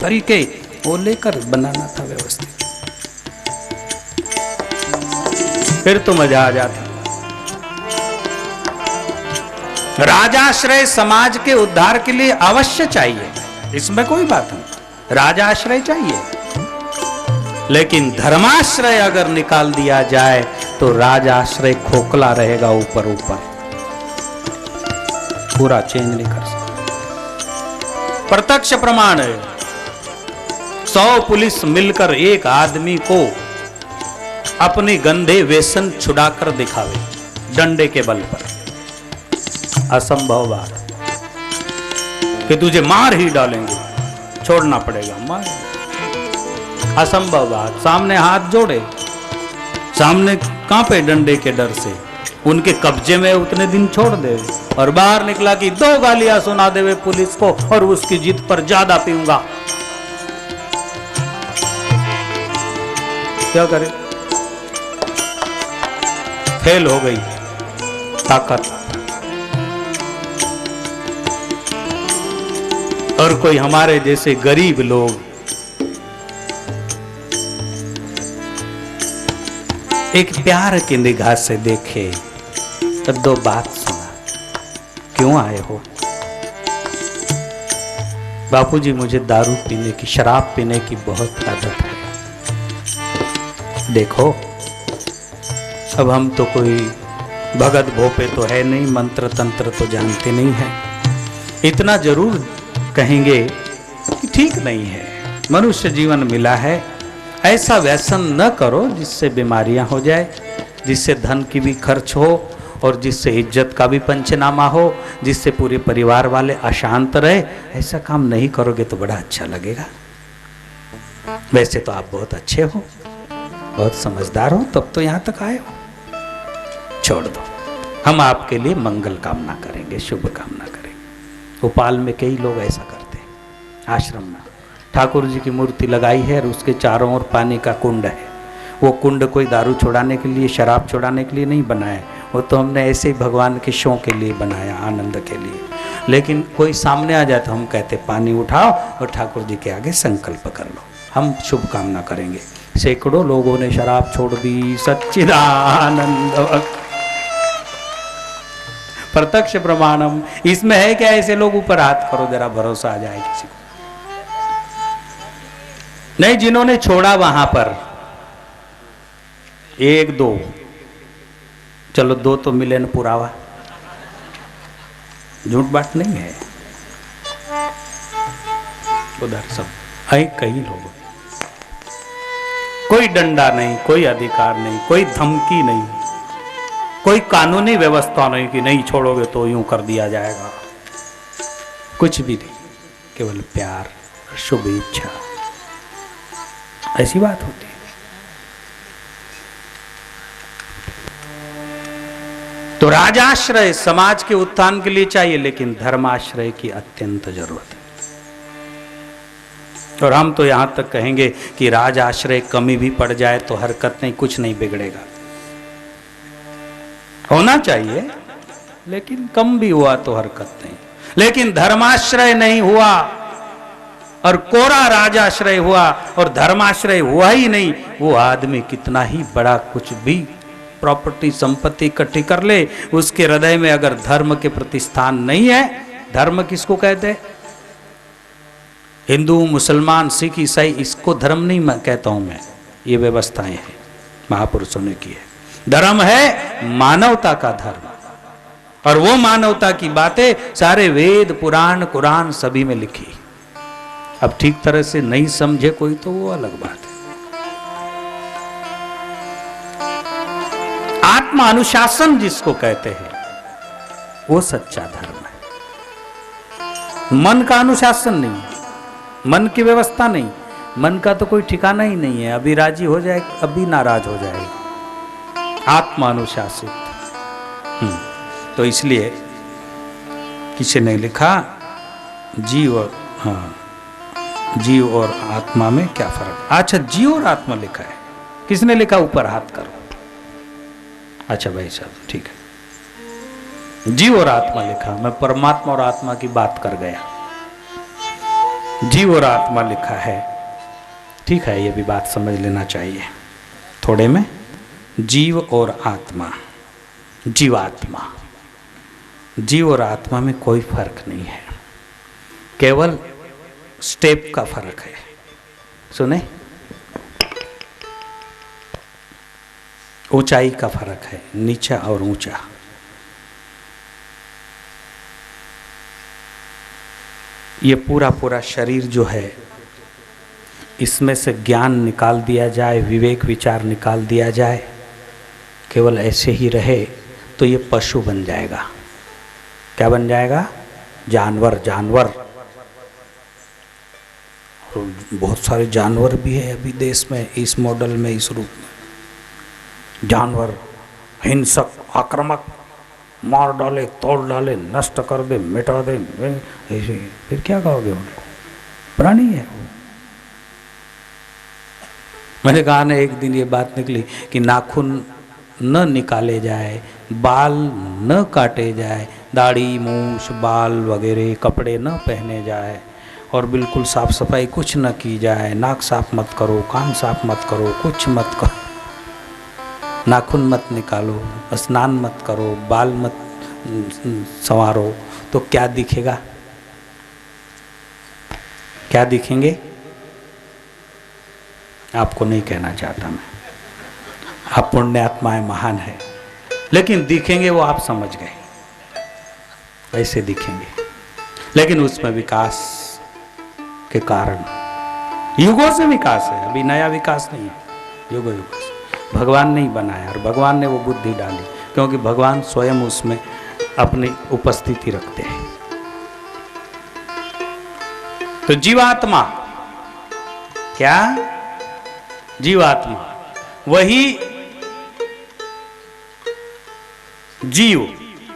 तरीके वो लेकर बनाना था व्यवस्थित, फिर तो मजा आ जाता। राजाश्रय समाज के उद्धार के लिए अवश्य चाहिए, इसमें कोई बात नहीं, राजाश्रय चाहिए। लेकिन धर्माश्रय अगर निकाल दिया जाए तो राजाश्रय खोखला रहेगा, ऊपर ऊपर पूरा चेंज नहीं कर सकता। प्रत्यक्ष प्रमाण है, 100 पुलिस मिलकर एक आदमी को अपने गंदे व्यसन छुड़ाकर दिखावे डंडे के बल पर, असंभव बात कि तुझे मार ही डालेंगे, छोड़ना पड़ेगा, मार, असंभव बात। सामने हाथ जोड़े, सामने कांपे डंडे के डर से, उनके कब्जे में उतने दिन छोड़ दे, और बाहर निकला कि 2 गालियां सुना देवे पुलिस को और उसकी जिद पर ज्यादा पीऊंगा, क्या करे? फेल हो गई ताकत। और कोई हमारे जैसे गरीब लोग एक प्यार की निगाह से देखे तो 2 बात सुना, क्यों आए हो? बापूजी मुझे दारू पीने की, शराब पीने की बहुत आदत है। देखो अब हम तो कोई भगत भोपे तो है नहीं, मंत्र तंत्र तो जानते नहीं है, इतना जरूर कहेंगे कि ठीक नहीं है, मनुष्य जीवन मिला है, ऐसा व्यसन न करो जिससे बीमारियां हो जाए, जिससे धन की भी खर्च हो और जिससे इज्जत का भी पंचनामा हो, जिससे पूरे परिवार वाले अशांत रहे। ऐसा काम नहीं करोगे तो बड़ा अच्छा लगेगा। वैसे तो आप बहुत अच्छे हो, बहुत समझदार हो, तब तो यहां तक आए हो। छोड़ दो, हम आपके लिए मंगल कामना करेंगे, शुभ कामना करेंगे। भोपाल में कई लोग ऐसा करते हैं। आश्रम में ठाकुर जी की मूर्ति लगाई है और उसके चारों ओर पानी का कुंड है। वो कुंड कोई दारू छुड़ाने के लिए, शराब छुड़ाने के लिए नहीं बनाया, वो तो हमने ऐसे ही भगवान के शो के लिए बनाया, आनंद के लिए। लेकिन कोई सामने आ जाए तो हम कहते पानी उठाओ और ठाकुर जी के आगे संकल्प कर लो, हम शुभ कामना करेंगे। सैकड़ों लोगों ने शराब छोड़ दी, सच्चिदानंद प्रत्यक्ष प्रमाणम। इसमें है क्या? ऐसे लोग ऊपर हाथ करो, जरा भरोसा आ जाए किसी को। नहीं, जिन्होंने छोड़ा वहां पर 1-2, चलो 2 तो मिले न पुरावा, झूठ बात नहीं है। उधर सब है कई लोग, कोई डंडा नहीं, कोई अधिकार नहीं, कोई धमकी नहीं, कोई कानूनी व्यवस्था नहीं कि नहीं छोड़ोगे तो यूं कर दिया जाएगा, कुछ भी नहीं, केवल प्यार, शुभ इच्छा, ऐसी बात होती है। तो राजाश्रय समाज के उत्थान के लिए चाहिए, लेकिन धर्माश्रय की अत्यंत जरूरत है। और हम तो यहां तक कहेंगे कि राजाश्रय कमी भी पड़ जाए तो हरकत नहीं, कुछ नहीं बिगड़ेगा, होना चाहिए, लेकिन कम भी हुआ तो हरकत नहीं। लेकिन धर्माश्रय नहीं हुआ और कोरा राजाश्रय हुआ और धर्माश्रय हुआ ही नहीं, वो आदमी कितना ही बड़ा कुछ भी प्रॉपर्टी संपत्ति इकट्ठी कर ले, उसके हृदय में अगर धर्म के प्रति स्थान नहीं है, धर्म किसको कहते हैं? हिंदू, मुसलमान, सिख, ईसाई, इसको धर्म नहीं कहता हूं मैं, ये व्यवस्थाएं हैं महापुरुषों ने की है। धर्म है मानवता का धर्म, और वो मानवता की बातें सारे वेद, पुराण, कुरान सभी में लिखी। अब ठीक तरह से नहीं समझे कोई तो वो अलग बात है। आत्मा अनुशासन जिसको कहते हैं वो सच्चा धर्म है। मन का अनुशासन नहीं, मन की व्यवस्था नहीं, मन का तो कोई ठिकाना ही नहीं है, अभी राजी हो जाए, अभी नाराज हो जाए। आत्मानुशासित। तो इसलिए किसी ने लिखा जीव और, हाँ, जीव और आत्मा में क्या फर्क? अच्छा, जीव और आत्मा लिखा है, किसने लिखा? ऊपर हाथ करो। अच्छा भाई साहब, ठीक है, जीव और आत्मा लिखा, मैं परमात्मा और आत्मा की बात कर गया। जीव और आत्मा लिखा है, ठीक है, ये भी बात समझ लेना चाहिए थोड़े में। जीव और आत्मा, जीवात्मा, जीव और आत्मा में कोई फर्क नहीं है, केवल स्टेप का फर्क है। सुने, ऊंचाई का फर्क है, नीचा और ऊंचा। ये पूरा पूरा शरीर जो है, इसमें से ज्ञान निकाल दिया जाए, विवेक विचार निकाल दिया जाए, केवल ऐसे ही रहे तो ये पशु बन जाएगा। क्या बन जाएगा? जानवर। जानवर, और बहुत सारे जानवर भी है अभी देश में, इस मॉडल में, इस रूप में। जानवर हिंसक, आक्रामक, मार डाले, तोड़ डाले, नष्ट कर दे, मिटा दे, ऐसे। फिर क्या कहोगे उनको? प्राणी है वो। मैंने कहा ना, एक दिन ये बात निकली कि नाखून न निकाले जाए, बाल न काटे जाए, दाढ़ी मूछ बाल वगैरह कपड़े न पहने जाए, और बिल्कुल साफ सफाई कुछ न की जाए, नाक साफ मत करो, कान साफ मत करो, कुछ मत करो, नाखून मत निकालो, स्नान मत करो, बाल मत संवारो, तो क्या दिखेगा? क्या दिखेंगे? आपको नहीं कहना चाहता मैं, आप पुण्यात्माएं महान है, लेकिन दिखेंगे वो आप समझ गए, ऐसे दिखेंगे। लेकिन उसमें विकास के कारण, युगों से विकास है, अभी नया विकास नहीं है, युगों युगों से भगवान नहीं बनाया, और भगवान ने वो बुद्धि डाली, क्योंकि भगवान स्वयं उसमें अपनी उपस्थिति रखते हैं। तो जीवात्मा क्या? जीवात्मा वही जीव।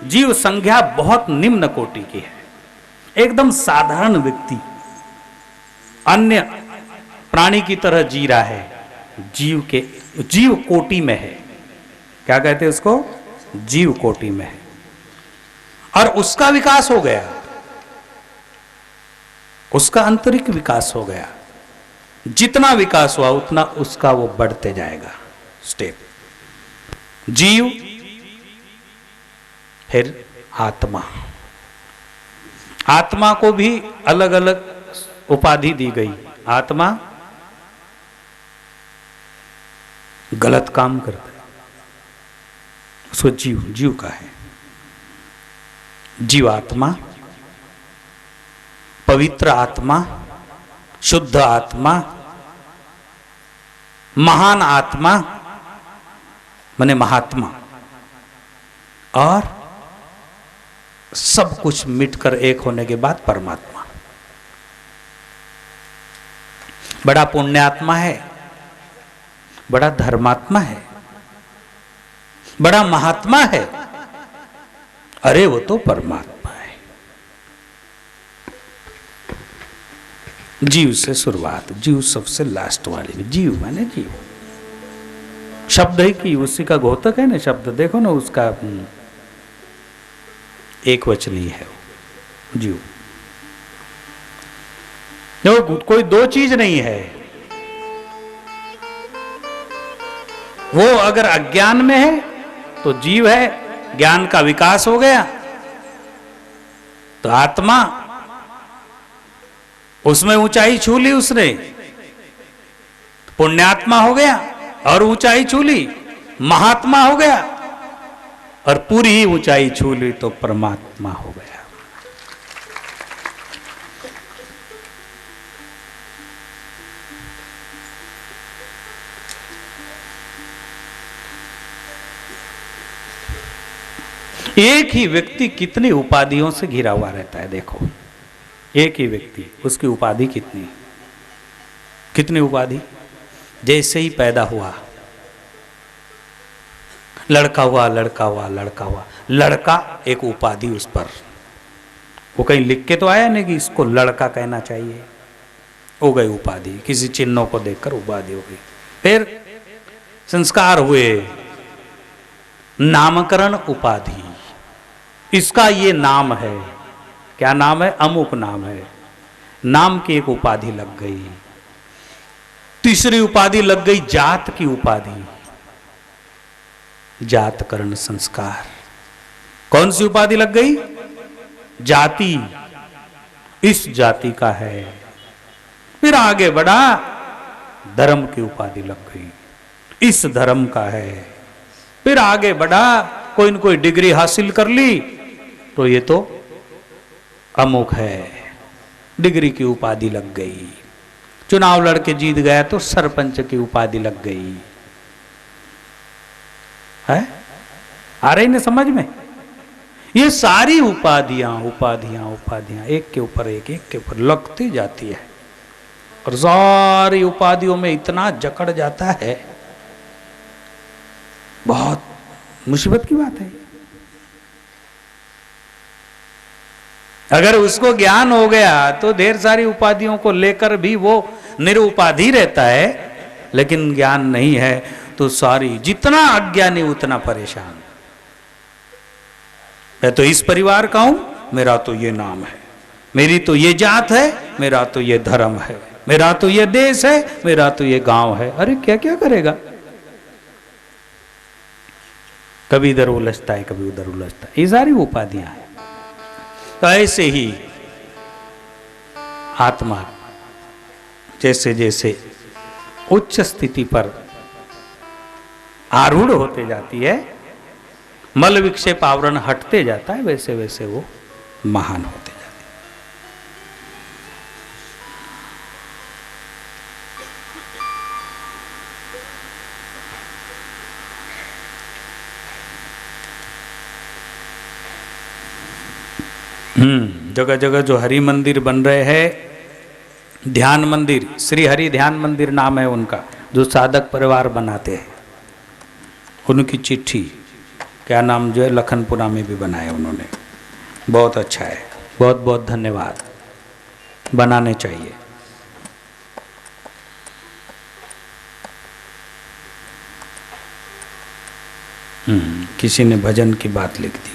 जीव संज्ञा बहुत निम्न कोटि की है, एकदम साधारण व्यक्ति, अन्य प्राणी की तरह जी रहा है, जीव कोटि में है। क्या कहते हैं उसको? जीव कोटि में है, और उसका विकास हो गया, उसका आंतरिक विकास हो गया। जितना विकास हुआ उतना उसका वो बढ़ते जाएगा स्टेप। जीव, फिर आत्मा। आत्मा को भी अलग अलग उपाधि दी गई। आत्मा गलत काम करता है, उसको जीव का है। जीवात्मा, पवित्र आत्मा, शुद्ध आत्मा, महान आत्मा माने महात्मा, और सब कुछ मिटकर एक होने के बाद परमात्मा। बड़ा पुण्यात्मा है, बड़ा धर्मात्मा है, बड़ा महात्मा है, अरे वो तो परमात्मा है। जीव से शुरुआत, जीव सबसे लास्ट वाले में। जीव माने जीव, शब्द है कि उसी का घोतक है ना शब्द, देखो ना उसका एक वचनी है जीव। जो कोई दो चीज नहीं है, वो अगर अज्ञान में है तो जीव है, ज्ञान का विकास हो गया तो आत्मा, उसमें ऊंचाई छू ली उसने, पुण्यात्मा हो गया, और ऊंचाई छू ली महात्मा हो गया, और पूरी ही ऊंचाई छू ली तो परमात्मा हो गया। एक ही व्यक्ति कितनी उपाधियों से घिरा हुआ रहता है, देखो, एक ही व्यक्ति, उसकी उपाधि कितनी कितनी उपाधि। जैसे ही पैदा हुआ, लड़का हुआ, लड़का हुआ, लड़का हुआ, लड़का एक उपाधि उस पर, वो कहीं लिख के तो आया नहीं कि इसको लड़का कहना चाहिए, हो गई उपाधि, किसी चिन्हों को देखकर उपाधि हो गई। फिर संस्कार हुए, नामकरण उपाधि, इसका ये नाम है, क्या नाम है? अमुक नाम है, नाम की एक उपाधि लग गई। तीसरी उपाधि लग गई जात की उपाधि, जात कर्ण संस्कार। कौन सी उपाधि लग गई? जाति, इस जाति का है। फिर आगे बढ़ा, धर्म की उपाधि लग गई, इस धर्म का है। फिर आगे बढ़ा, कोई न कोई डिग्री हासिल कर ली तो ये तो अमुक है, डिग्री की उपाधि लग गई। चुनाव लड़के जीत गया तो सरपंच की उपाधि लग गई है। आ रही ना समझ में? ये सारी उपाधियां उपाधियां उपाधियां एक के ऊपर एक के ऊपर लगती जाती है, और सारी उपाधियों में इतना जकड़ जाता है, बहुत मुसीबत की बात है। अगर उसको ज्ञान हो गया तो ढेर सारी उपाधियों को लेकर भी वो निरुपाधि रहता है, लेकिन ज्ञान नहीं है तो सारी, जितना अज्ञानी उतना परेशान। मैं तो इस परिवार का हूं, मेरा तो ये नाम है, मेरी तो ये जात है, मेरा तो ये धर्म है, मेरा तो ये देश है, मेरा तो ये गांव है। अरे क्या क्या करेगा? कभी इधर उलझता है, कभी उधर उलझता है। ये सारी उपाधियां हैं। तो ऐसे ही आत्मा जैसे जैसे उच्च स्थिति पर आरूढ़ होते जाती है, मल विक्षेप आवरण हटते जाता है, वैसे वैसे वो महान होते जाते हैं। जगह जगह जो हरि मंदिर बन रहे हैं, ध्यान मंदिर, श्री हरि ध्यान मंदिर नाम है उनका, जो साधक परिवार बनाते हैं, उनकी चिट्ठी क्या नाम जो है लखनपुरा में भी बनाया उन्होंने। बहुत अच्छा है, बहुत बहुत धन्यवाद, बनाने चाहिए। किसी ने भजन की बात लिख दी।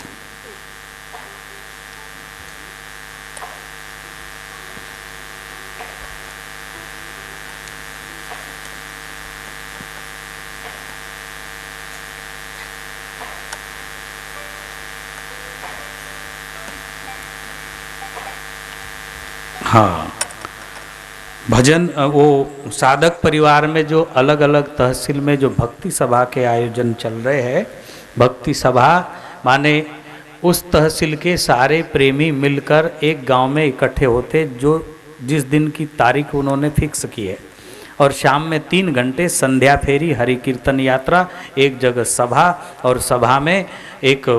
हाँ, भजन, वो साधक परिवार में जो अलग अलग तहसील में जो भक्ति सभा के आयोजन चल रहे हैं, भक्ति सभा माने उस तहसील के सारे प्रेमी मिलकर एक गांव में इकट्ठे होते, जो जिस दिन की तारीख उन्होंने फिक्स की है, और शाम में 3 घंटे संध्या फेरी, हरि कीर्तन यात्रा, एक जगह सभा, और सभा में एक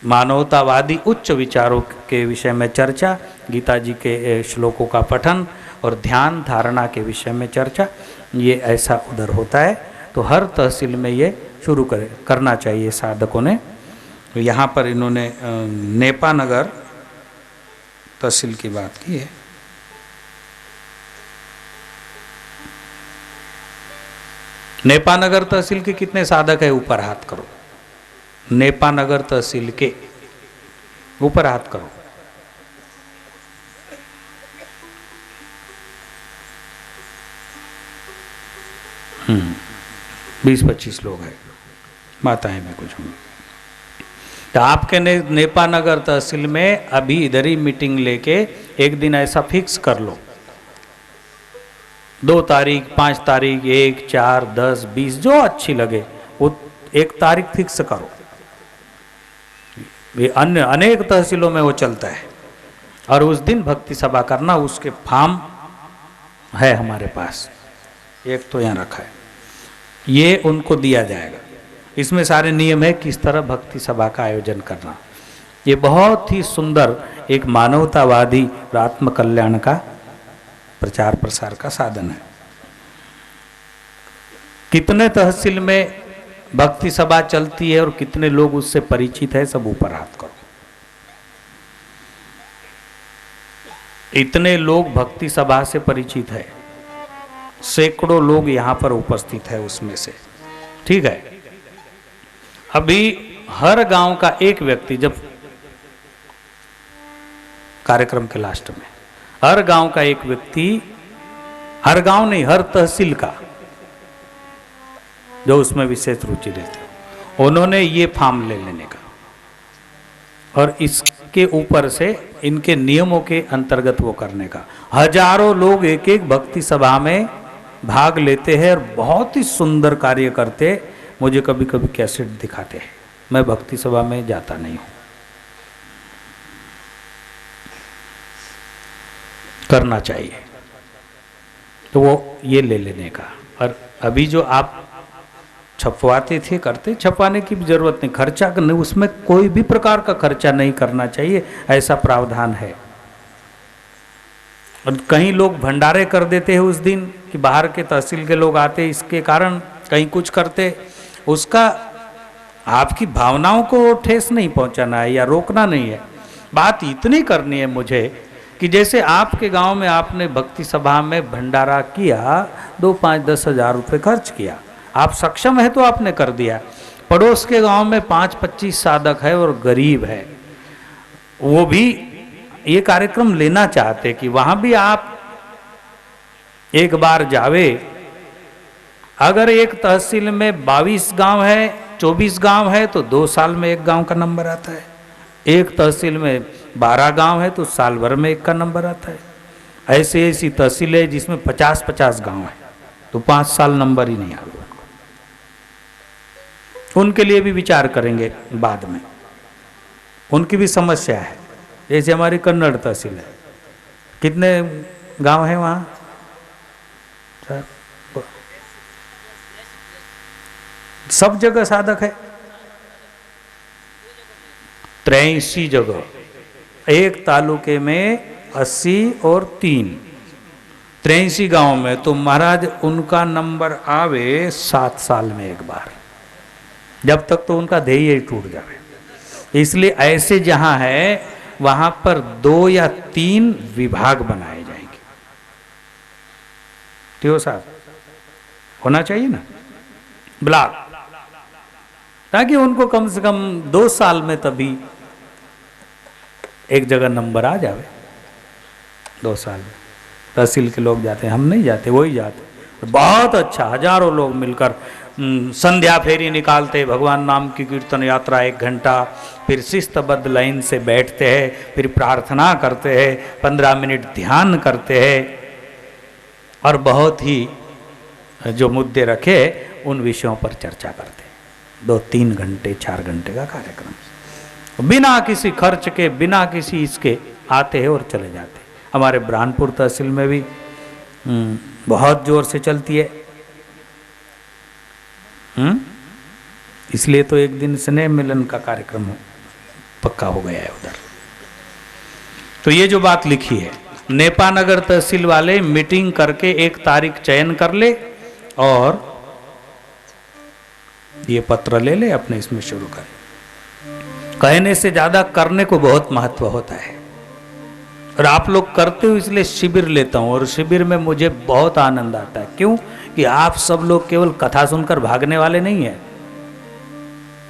मानवतावादी उच्च विचारों के विषय में चर्चा, गीता जी के श्लोकों का पठन और ध्यान धारणा के विषय में चर्चा। ये ऐसा उधर होता है। तो हर तहसील में ये शुरू करना चाहिए साधकों ने। तो यहाँ पर इन्होंने नेपानगर तहसील की बात की है। नेपानगर तहसील के कितने साधक है? ऊपर हाथ करो। नेपानगर तहसील के ऊपर हाथ करो। हम्म, 20-25 लोग हैं, माताएं में कुछ होंगे। तो आपके नेपानगर तहसील में अभी इधर ही मीटिंग लेके एक दिन ऐसा फिक्स कर लो, 2 तारीख, 5 तारीख, 1, 4, 10, 20 जो अच्छी लगे वो एक तारीख फिक्स करो। ये अन्य अनेक तहसीलों में वो चलता है। और उस दिन भक्ति सभा करना, उसके फॉर्म है हमारे पास, एक तो यहाँ रखा है, ये उनको दिया जाएगा। इसमें सारे नियम है किस तरह भक्ति सभा का आयोजन करना। ये बहुत ही सुंदर एक मानवतावादी और आत्म कल्याण का प्रचार प्रसार का साधन है। कितने तहसील में भक्ति सभा चलती है और कितने लोग उससे परिचित है, सब ऊपर हाथ करो। इतने लोग भक्ति सभा से परिचित है, सैकड़ों लोग यहां पर उपस्थित है उसमें से, ठीक है। अभी हर गांव का एक व्यक्ति, जब कार्यक्रम के लास्ट में हर गांव का एक व्यक्ति, हर गांव नहीं, हर तहसील का जो उसमें विशेष रुचि लेते, उन्होंने ये फॉर्म ले लेने का और इसके ऊपर से इनके नियमों के अंतर्गत वो करने का। हजारों लोग एक एक भक्ति सभा में भाग लेते हैं और बहुत ही सुंदर कार्य करते। मुझे कभी कभी कैसेट दिखाते हैं, मैं भक्ति सभा में जाता नहीं हूं। करना चाहिए तो वो ये ले लेने का। और अभी जो आप छपवाते थे करते, छपवाने की भी जरूरत नहीं, खर्चा करने, उसमें कोई भी प्रकार का खर्चा नहीं करना चाहिए, ऐसा प्रावधान है। और कहीं लोग भंडारे कर देते हैं उस दिन कि बाहर के तहसील के लोग आते, इसके कारण कहीं कुछ करते, उसका आपकी भावनाओं को ठेस नहीं पहुंचाना है या रोकना नहीं है। बात इतनी करनी है मुझे कि जैसे आपके गांव में आपने भक्ति सभा में भंडारा किया, 2, 5, 10 हज़ार रुपये खर्च किया, आप सक्षम है तो आपने कर दिया। पड़ोस के गांव में 5-25 साधक है और गरीब है, वो भी ये कार्यक्रम लेना चाहते कि वहां भी आप एक बार जावे। अगर एक तहसील में 22 गांव है, 24 गांव है तो 2 साल में एक गांव का नंबर आता है। एक तहसील में 12 गांव है तो साल भर में एक का नंबर आता है। ऐसी ऐसी तहसील है जिसमें 50-50 गांव है तो 5 साल नंबर ही नहीं आएगा। उनके लिए भी विचार करेंगे बाद में, उनकी भी समस्या है। जैसे हमारी कन्नड़ तहसील है, कितने गांव हैं वहाँ? सब जगह साधक है, 83 जगह, एक तालुके में 80 और 3, 83 गांव में। तो महाराज उनका नंबर आवे 7 साल में एक बार, जब तक तो उनका ध्येय ही टूट जावे। इसलिए ऐसे जहां है वहां पर 2 या 3 विभाग बनाए जाएंगे। तो साहब होना चाहिए ना ब्लॉक, ताकि उनको कम से कम 2 साल में तभी एक जगह नंबर आ जावे। 2 साल में तहसील के लोग जाते हैं, हम नहीं जाते, वही जाते। बहुत अच्छा, हजारों लोग मिलकर संध्या फेरी निकालते, भगवान नाम की कीर्तन यात्रा 1 घंटा, फिर शिस्तबद्ध लाइन से बैठते हैं, फिर प्रार्थना करते हैं, 15 मिनट ध्यान करते हैं और बहुत ही जो मुद्दे रखे उन विषयों पर चर्चा करते हैं। 2-3 घंटे 4 घंटे का कार्यक्रम, बिना किसी खर्च के, बिना किसी इसके आते हैं और चले जाते हैं। हमारे बुरहानपुर तहसील में भी बहुत जोर से चलती है। इसलिए तो एक दिन स्नेह मिलन का कार्यक्रम पक्का हो गया है उधर। तो ये जो बात लिखी है, नेपानगर तहसील वाले मीटिंग करके एक तारीख चयन कर ले और ये पत्र ले ले, अपने इसमें शुरू करें। कहने से ज्यादा करने को बहुत महत्व होता है। और आप लोग करते हो इसलिए शिविर लेता हूं, और शिविर में मुझे बहुत आनंद आता है। क्यों? कि आप सब लोग केवल कथा सुनकर भागने वाले नहीं है,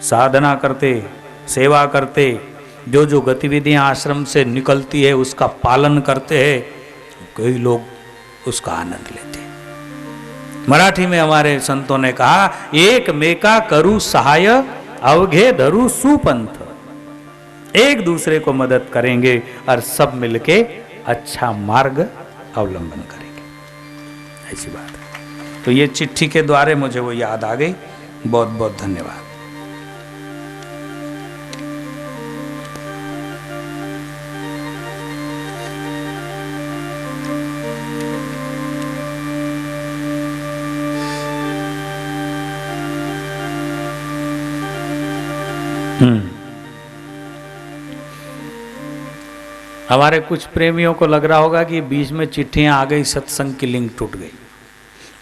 साधना करते, सेवा करते, जो जो गतिविधियां आश्रम से निकलती है उसका पालन करते हैं। कई लोग उसका आनंद लेते हैं। मराठी में हमारे संतों ने कहा, एक मेका करू सहाय अवघे धरू सुपंथ। एक दूसरे को मदद करेंगे और सब मिलके अच्छा मार्ग अवलंबन करेंगे, ऐसी बात है। तो ये चिट्ठी के द्वारे मुझे वो याद आ गई। बहुत बहुत धन्यवाद। हमारे कुछ प्रेमियों को लग रहा होगा कि बीच में चिट्ठियां आ गई, सत्संग की लिंक टूट गई।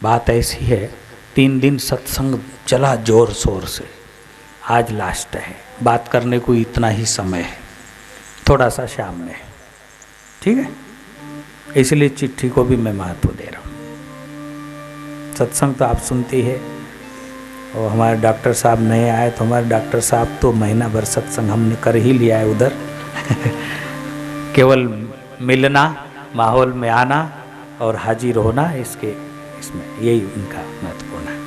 बात ऐसी है, 3 दिन सत्संग चला जोर शोर से, आज लास्ट है, बात करने को इतना ही समय है, थोड़ा सा शाम में, ठीक है। इसलिए चिट्ठी को भी मैं महत्व दे रहा हूँ। सत्संग तो आप सुनते हैं, और हमारे डॉक्टर साहब नहीं आए तो हमारे डॉक्टर साहब तो महीना भर सत्संग हमने कर ही लिया है उधर। केवल मिलना माहौल में आना और हाजिर होना, इसमें यही उनका महत्वपूर्ण है।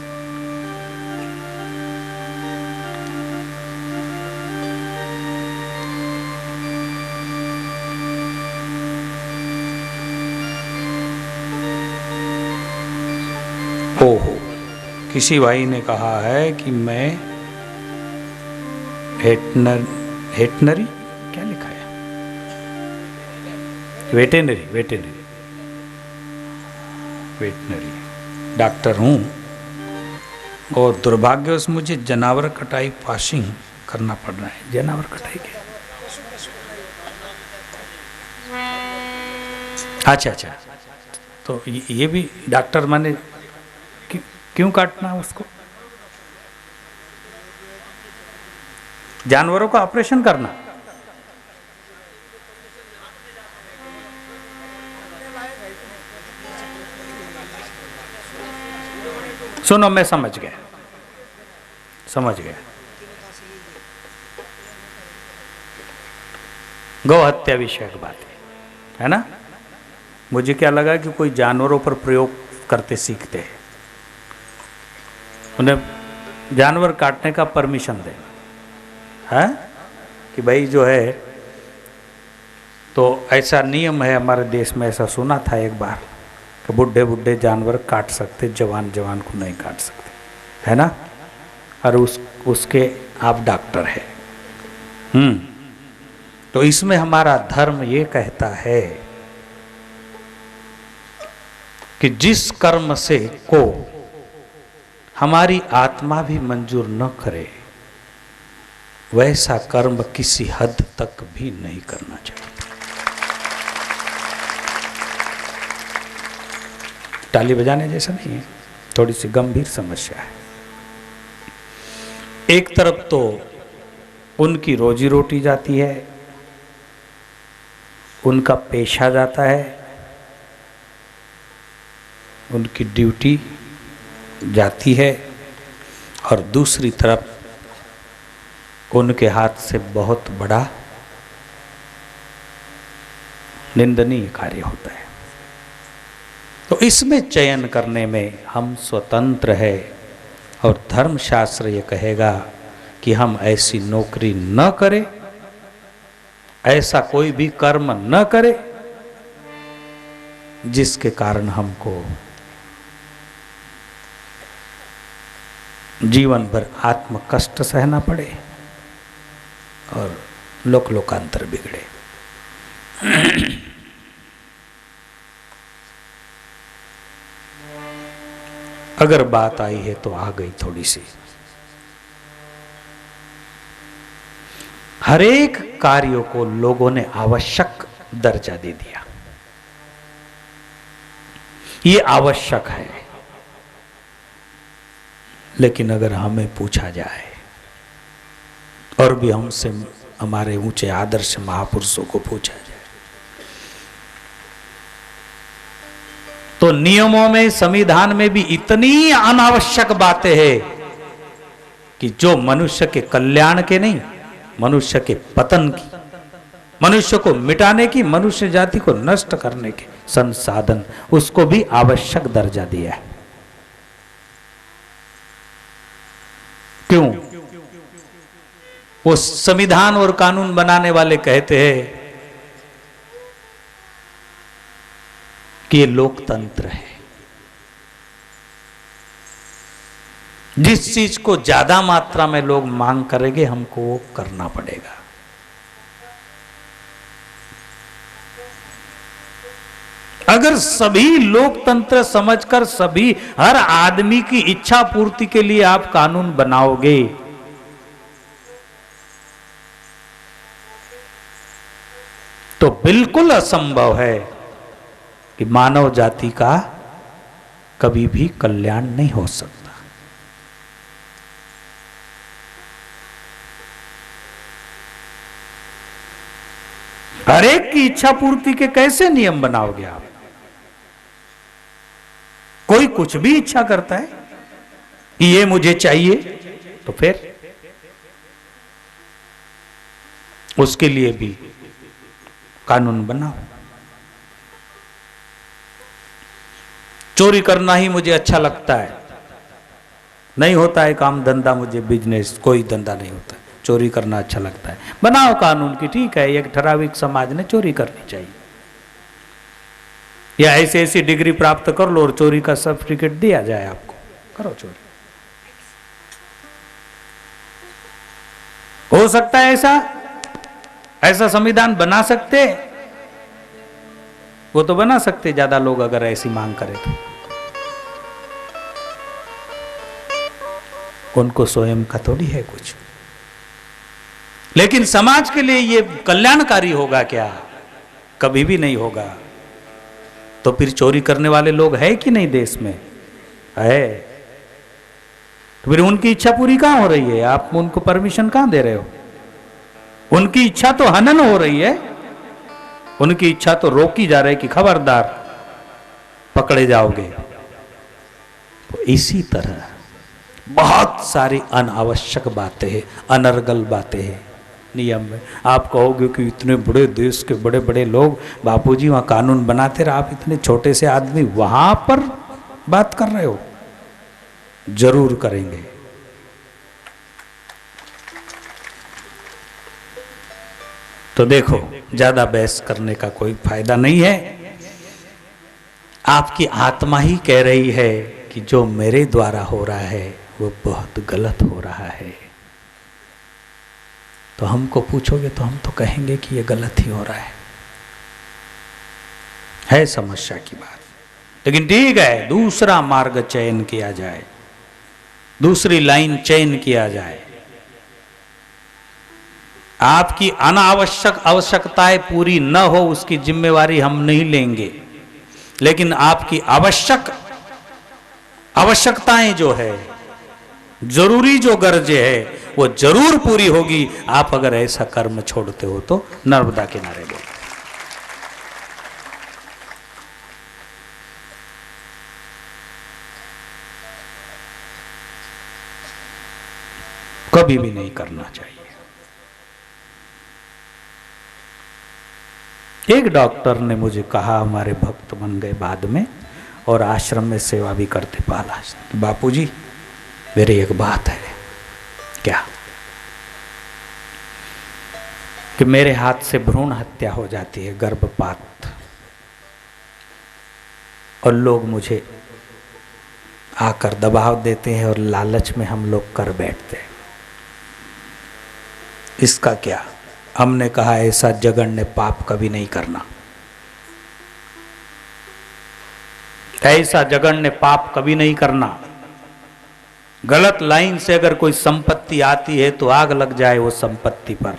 ओहो, किसी भाई ने कहा है कि मैं हेटनरी क्या लिखा है, वेटेनरी डॉक्टर हूँ और दुर्भाग्यवश मुझे जानवर कटाई पासिंग करना पड़ रहा है। जानवर कटाई के अच्छा, तो ये भी डॉक्टर माने क्यों काटना है उसको? जानवरों का ऑपरेशन करना? सुनो, मैं समझ गया। गौ हत्या विषयक बात है ना? मुझे क्या लगा कि कोई जानवरों पर प्रयोग करते सीखते हैं, उन्हें जानवर काटने का परमिशन दे है कि भाई जो है, तो ऐसा नियम है हमारे देश में। ऐसा सुना था एक बार कि बुढ़े जानवर काट सकते, जवान को नहीं काट सकते, है ना? और उसके आप डॉक्टर है। तो इसमें हमारा धर्म ये कहता है कि जिस कर्म से को हमारी आत्मा भी मंजूर न करे, वैसा कर्म किसी हद तक भी नहीं करना चाहिए। ताली बजाने जैसा नहीं है, थोड़ी सी गंभीर समस्या है। एक तरफ तो उनकी रोजी रोटी जाती है, उनका पेशा जाता है, उनकी ड्यूटी जाती है, और दूसरी तरफ उनके हाथ से बहुत बड़ा निंदनीय कार्य होता है। तो इसमें चयन करने में हम स्वतंत्र है, और धर्मशास्त्र ये कहेगा कि हम ऐसी नौकरी न करें, ऐसा कोई भी कर्म न करें जिसके कारण हमको जीवन भर आत्म कष्ट सहना पड़े और लोकांतर बिगड़े। अगर बात आई है तो आ गई थोड़ी सी। हरेक कार्यों को लोगों ने आवश्यक दर्जा दे दिया। ये आवश्यक है, लेकिन अगर हमें पूछा जाए, और भी हमसे हमारे ऊंचे आदर्श महापुरुषों को पूछा जाए, तो नियमों में, संविधान में भी इतनी अनावश्यक बातें हैं कि जो मनुष्य के कल्याण के नहीं, मनुष्य के पतन की, मनुष्य को मिटाने की, मनुष्य जाति को नष्ट करने के संसाधन, उसको भी आवश्यक दर्जा दिया है। क्यों? वो संविधान और कानून बनाने वाले कहते हैं कि ये लोकतंत्र है। जिस चीज को ज्यादा मात्रा में लोग मांग करेंगे, हमको वो करना पड़ेगा। अगर सभी लोकतंत्र समझकर सभी, हर आदमी की इच्छा पूर्ति के लिए आप कानून बनाओगे, तो बिल्कुल असंभव है कि मानव जाति का कभी भी कल्याण नहीं हो सकता। हर एक की इच्छा पूर्ति के कैसे नियम बनाओगे आप? कोई कुछ भी इच्छा करता है कि ये मुझे चाहिए, तो फिर उसके लिए भी कानून बनाओ। चोरी करना ही मुझे अच्छा लगता है, नहीं होता है काम धंधा, मुझे बिजनेस कोई धंधा नहीं होता, चोरी करना अच्छा लगता है। बनाओ कानून की, ठीक है, एक ठराविक समाज ने चोरी करनी चाहिए, या ऐसी ऐसी डिग्री प्राप्त कर लो और चोरी का सर्टिफिकेट दिया जाए आपको, करो चोरी। हो सकता है ऐसा संविधान बना सकते, वो तो बना सकते ज्यादा लोग अगर ऐसी मांग करें तो। उनको स्वयं का थोड़ी है कुछ, लेकिन समाज के लिए ये कल्याणकारी होगा क्या? कभी भी नहीं होगा। तो फिर चोरी करने वाले लोग है कि नहीं देश में? है। तो फिर उनकी इच्छा पूरी कहां हो रही है? आप उनको परमिशन कहां दे रहे हो? उनकी इच्छा तो हनन हो रही है, उनकी इच्छा तो रोकी जा रही है कि खबरदार पकड़े जाओगे। तो इसी तरह बहुत सारी अनावश्यक बातें हैं, अनर्गल बातें हैं नियम में। आप कहोगे कि इतने बड़े देश के बड़े बड़े लोग, बापूजी वहां कानून बनाते रहे, आप इतने छोटे से आदमी वहां पर बात कर रहे हो। जरूर करेंगे। तो देखो, ज्यादा बहस करने का कोई फायदा नहीं है। आपकी आत्मा ही कह रही है कि जो मेरे द्वारा हो रहा है वो बहुत गलत हो रहा है। तो हमको पूछोगे तो हम तो कहेंगे कि ये गलत ही हो रहा है समस्या की बात। लेकिन ठीक है, दूसरा मार्ग चयन किया जाए, दूसरी लाइन चयन किया जाए। आपकी अनावश्यक आवश्यकताएं पूरी न हो उसकी जिम्मेवारी हम नहीं लेंगे, लेकिन आपकी आवश्यकताएं जो है, जरूरी जो गरजे है वो जरूर पूरी होगी। आप अगर ऐसा कर्म छोड़ते हो तो नर्मदा किनारे बोलो। कभी भी नहीं करना चाहिए। एक डॉक्टर ने मुझे कहा, हमारे भक्त बन गए बाद में और आश्रम में सेवा भी करते पाला, बापूजी मेरी एक बात है। क्या? कि मेरे हाथ से भ्रूण हत्या हो जाती है, गर्भपात, और लोग मुझे आकर दबाव देते हैं और लालच में हम लोग कर बैठते हैं, इसका क्या? हमने कहा ऐसा जघन्य पाप कभी नहीं करना, ऐसा जघन्य पाप कभी नहीं करना। गलत लाइन से अगर कोई संपत्ति आती है तो आग लग जाए वो संपत्ति पर,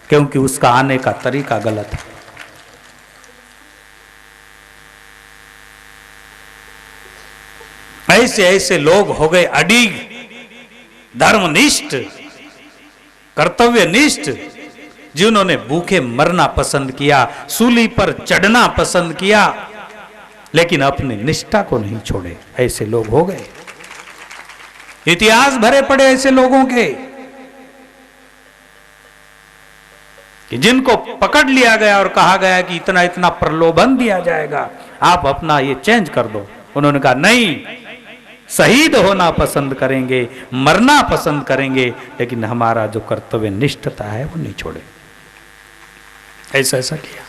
क्योंकि उसका आने का तरीका गलत है। ऐसे ऐसे लोग हो गए अडिग, धर्मनिष्ठ, कर्तव्यनिष्ठ, जिन्होंने भूखे मरना पसंद किया, सूली पर चढ़ना पसंद किया, लेकिन अपनी निष्ठा को नहीं छोड़े। ऐसे लोग हो गए। इतिहास भरे पड़े ऐसे लोगों के कि जिनको पकड़ लिया गया और कहा गया कि इतना इतना प्रलोभन दिया जाएगा, आप अपना ये चेंज कर दो। उन्होंने कहा नहीं, शहीद होना पसंद करेंगे, मरना पसंद करेंगे, लेकिन हमारा जो कर्तव्य निष्ठता है वो नहीं छोड़े। ऐसा किया।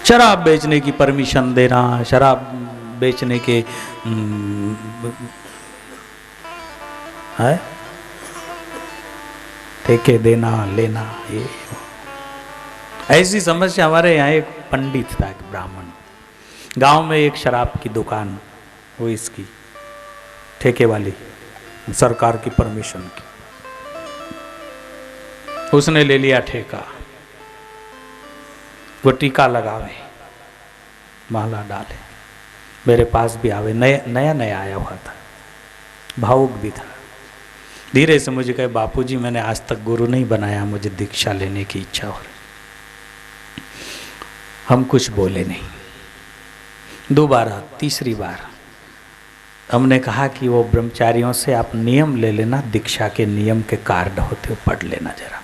शराब बेचने की परमिशन देना, शराब बेचने के है ठेके देना लेना, ये ऐसी समस्या। हमारे यहाँ एक पंडित था, एक ब्राह्मण, गांव में एक शराब की दुकान, वो इसकी ठेके वाली, सरकार की परमिशन की, उसने ले लिया ठेका। वो टीका लगावे, माला डाले, मेरे पास भी आवे, नया नया आया हुआ था, भावुक भी था। धीरे से मुझे कहे, बापूजी मैंने आज तक गुरु नहीं बनाया, मुझे दीक्षा लेने की इच्छा हो रही। हम कुछ बोले नहीं। दोबारा, तीसरी बार हमने कहा कि वो ब्रह्मचारियों से आप नियम ले लेना, दीक्षा के नियम के कार्ड होते हो, पढ़ लेना जरा।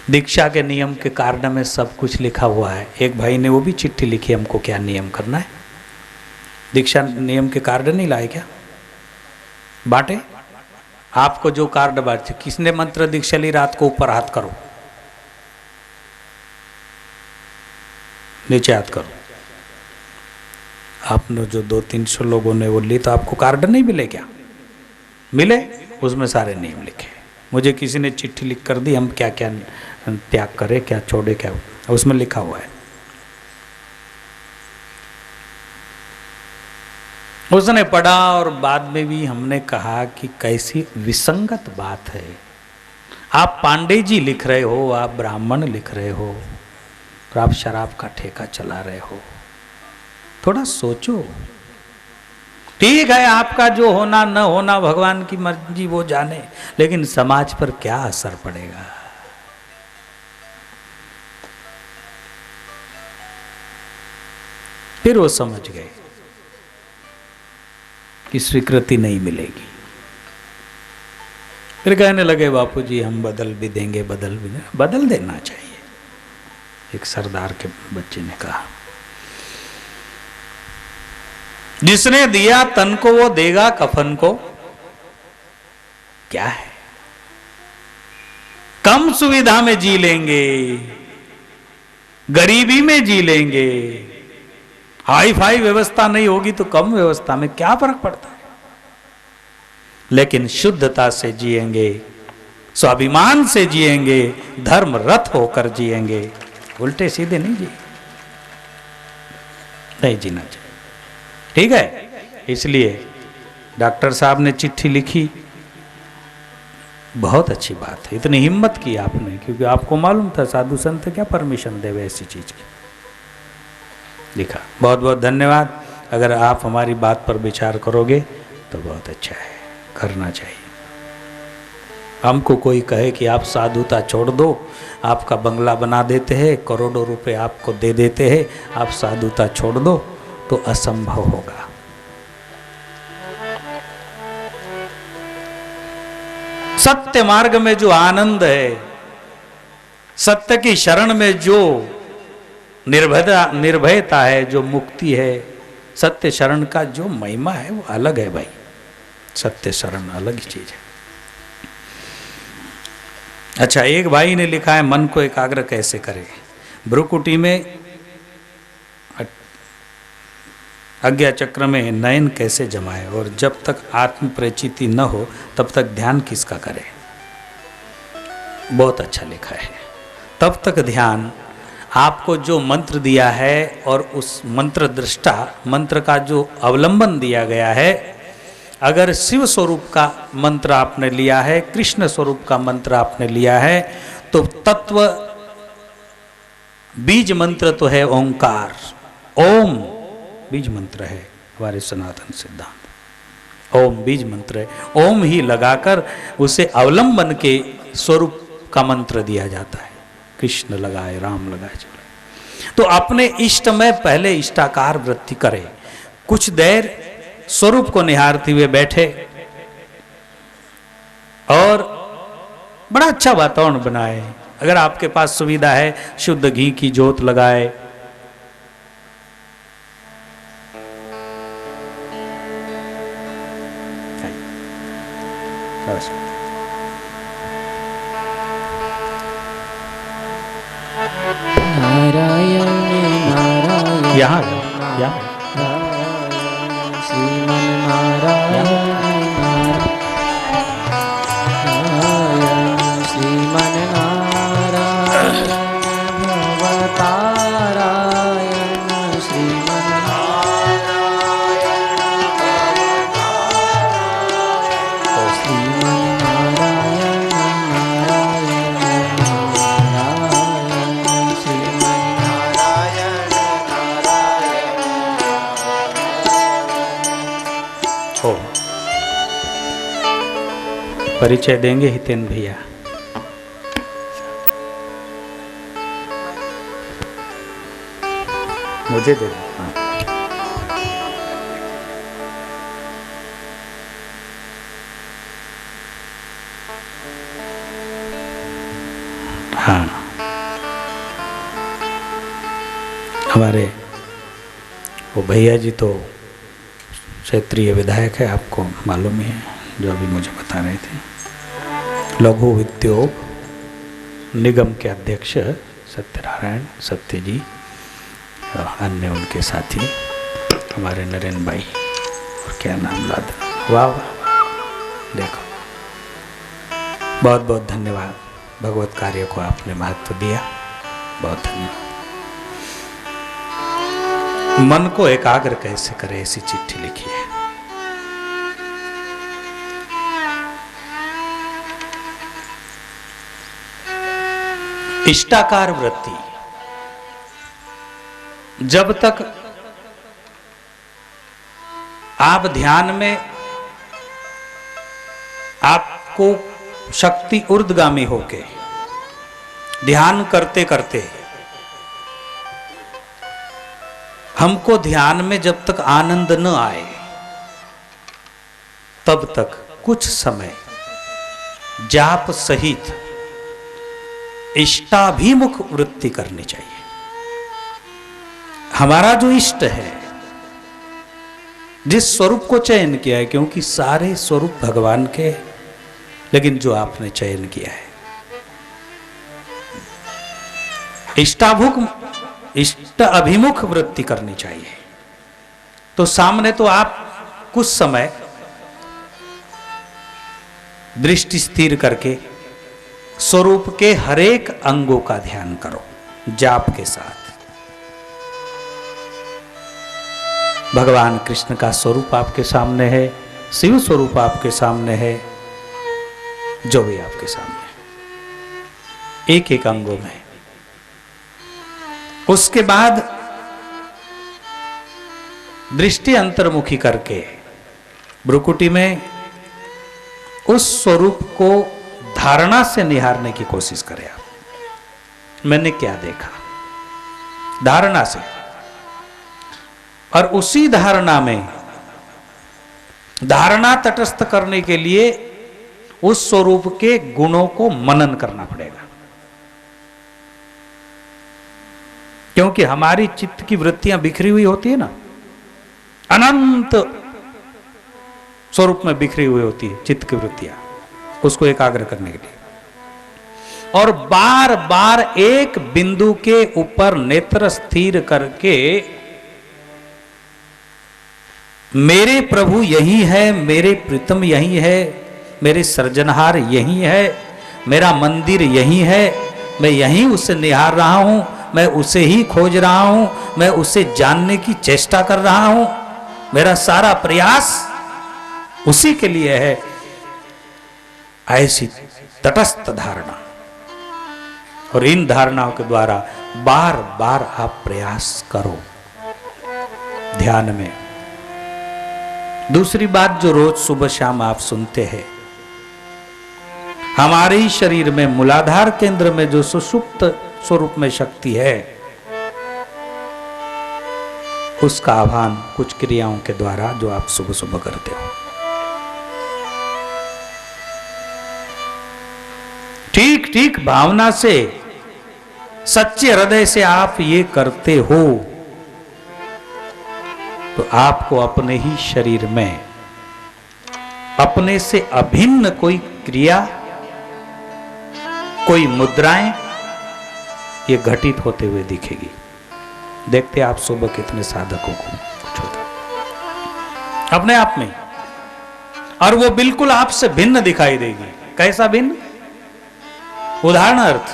दीक्षा के नियम के कार्ड में सब कुछ लिखा हुआ है। एक भाई ने वो भी चिट्ठी लिखी हमको क्या नियम करना है। दीक्षा नियम के कार्ड नहीं लाए क्या? बांटे आपको जो कार्ड बांटे। किसने मंत्र दीक्षा ली रात को ऊपर हाथ करो, नीचे हाथ करो। आपने जो 200-300 लोगों ने वो ली तो आपको कार्ड नहीं मिले क्या? मिले, उसमें सारे नियम लिखे। मुझे किसी ने चिट्ठी लिख कर दी, हम क्या क्या त्याग करें, क्या छोड़े, क्या उसमें लिखा हुआ है। उसने पढ़ा और बाद में भी हमने कहा कि कैसी विसंगत बात है। आप पांडे जी लिख रहे हो, आप ब्राह्मण लिख रहे हो, तो आप शराब का ठेका चला रहे हो। थोड़ा सोचो। ठीक है, आपका जो होना न होना भगवान की मर्जी, वो जाने, लेकिन समाज पर क्या असर पड़ेगा? फिर वो समझ गए कि स्वीकृति नहीं मिलेगी। फिर कहने लगे बापूजी हम बदल भी देंगे, बदल भी देंगे। बदल देना चाहिए, एक सरदार के बच्चे ने कहा। जिसने दिया तन को वो देगा कफन को। क्या है, कम सुविधा में जी लेंगे, गरीबी में जी लेंगे, हाई फाई व्यवस्था नहीं होगी तो कम व्यवस्था में क्या फर्क पड़ता है। लेकिन शुद्धता से जिएंगे, स्वाभिमान से जिएंगे, धर्म रथ होकर जिएंगे, उल्टे सीधे नहीं जीना चाहिए। ठीक है, इसलिए डॉक्टर साहब ने चिट्ठी लिखी, बहुत अच्छी बात है, इतनी हिम्मत की आपने, क्योंकि आपको मालूम था साधु संत क्या परमिशन देवे ऐसी चीज की। लिखा, बहुत बहुत धन्यवाद। अगर आप हमारी बात पर विचार करोगे तो बहुत अच्छा है, करना चाहिए। हमको कोई कहे कि आप साधुता छोड़ दो, आपका बंगला बना देते हैं, करोड़ों रुपए आपको दे देते हैं, आप साधुता छोड़ दो, तो असंभव होगा। सत्य मार्ग में जो आनंद है, सत्य की शरण में जो निर्भयता है, जो मुक्ति है, सत्य शरण का जो महिमा है वो अलग है भाई। सत्य शरण अलग ही चीज है। अच्छा, एक भाई ने लिखा है मन को एकाग्र कैसे करें। भ्रुकुटी में आज्ञा चक्र में नयन कैसे जमाए, और जब तक आत्म परिचिति न हो तब तक ध्यान किसका करे। बहुत अच्छा लिखा है। तब तक ध्यान, आपको जो मंत्र दिया है और उस मंत्र दृष्टा मंत्र का जो अवलंबन दिया गया है, अगर शिव स्वरूप का मंत्र आपने लिया है, कृष्ण स्वरूप का मंत्र आपने लिया है, तो तत्व बीज मंत्र तो है ओंकार। ओम बीज मंत्र है हमारे सनातन सिद्धांत। ओम बीज मंत्र है। ओम ही लगाकर उसे अवलंबन के स्वरूप का मंत्र दिया जाता है। कृष्ण लगाए, राम लगाए, चले। तो अपने इष्ट में पहले इष्टाकार वृत्ति करे, कुछ देर स्वरूप को निहारते हुए बैठे और बड़ा अच्छा वातावरण बनाए। अगर आपके पास सुविधा है, शुद्ध घी की जोत लगाए, नारायण नारायण यहाँ श्रीमन नारायण नारायण श्रीमन नारायण भवतारायण श्रीमन परिचय देंगे हितेन भैया। मुझे दे दो। हाँ, हमारे वो भैया जी तो क्षेत्रीय विधायक है, आपको मालूम ही है, जो अभी मुझे बता रहे थे। लघु उद्योग निगम के अध्यक्ष सत्यनारायण सत्य जी और अन्य उनके साथी हमारे नरेंद्र भाई, और क्या नाम लाद, वाह वाह, देखो बहुत बहुत धन्यवाद। भगवत कार्य को आपने महत्व दिया, बहुत धन्यवाद। मन को एकाग्र कैसे करे, ऐसी चिट्ठी लिखी है। इष्टाकार वृत्ति, जब तक आप ध्यान में आपको शक्ति ऊर्ध्वगामी होके ध्यान करते करते हमको ध्यान में जब तक आनंद न आए, तब तक कुछ समय जाप सहित इष्टाभिमुख वृत्ति करनी चाहिए। हमारा जो इष्ट है, जिस स्वरूप को चयन किया है, क्योंकि सारे स्वरूप भगवान के, लेकिन जो आपने चयन किया है, इष्ट अभिमुख वृत्ति करनी चाहिए। तो सामने तो आप कुछ समय दृष्टि स्थिर करके स्वरूप के हरेक अंगों का ध्यान करो जाप के साथ। भगवान कृष्ण का स्वरूप आपके सामने है, शिव स्वरूप आपके सामने है, जो भी आपके सामने है, एक एक अंगों में। उसके बाद दृष्टि अंतर्मुखी करके भ्रुकुटी में उस स्वरूप को धारणा से निहारने की कोशिश करें आप। मैंने क्या देखा, धारणा से, और उसी धारणा में धारणा तटस्थ करने के लिए उस स्वरूप के गुणों को मनन करना पड़ेगा। क्योंकि हमारी चित्त की वृत्तियां बिखरी हुई होती है ना, अनंत स्वरूप में बिखरी हुई होती है चित्त की वृत्तियां, उसको एकाग्र करने के लिए। और बार बार एक बिंदु के ऊपर नेत्र स्थिर करके मेरे प्रभु यही है, मेरे प्रीतम यही है, मेरे सृजनहार यही है, मेरा मंदिर यही है, मैं यहीं उसे निहार रहा हूं, मैं उसे ही खोज रहा हूं, मैं उसे जानने की चेष्टा कर रहा हूं, मेरा सारा प्रयास उसी के लिए है। ऐसी तटस्थ धारणा, और इन धारणाओं के द्वारा बार बार आप प्रयास करो ध्यान में। दूसरी बात जो रोज सुबह शाम आप सुनते हैं, हमारे ही शरीर में मूलाधार केंद्र में जो सुषुप्त स्वरूप में शक्ति है, उसका आह्वान कुछ क्रियाओं के द्वारा जो आप सुबह सुबह करते हो। ठीक ठीक भावना से, सच्चे हृदय से आप ये करते हो, तो आपको अपने ही शरीर में अपने से अभिन्न कोई क्रिया, कोई मुद्राएं ये घटित होते हुए दिखेगी। देखते आप सुबह कितने साधकों को कुछ होता अपने आप में, और वो बिल्कुल आपसे भिन्न दिखाई देगी। कैसा भिन्न? उदाहरणार्थ,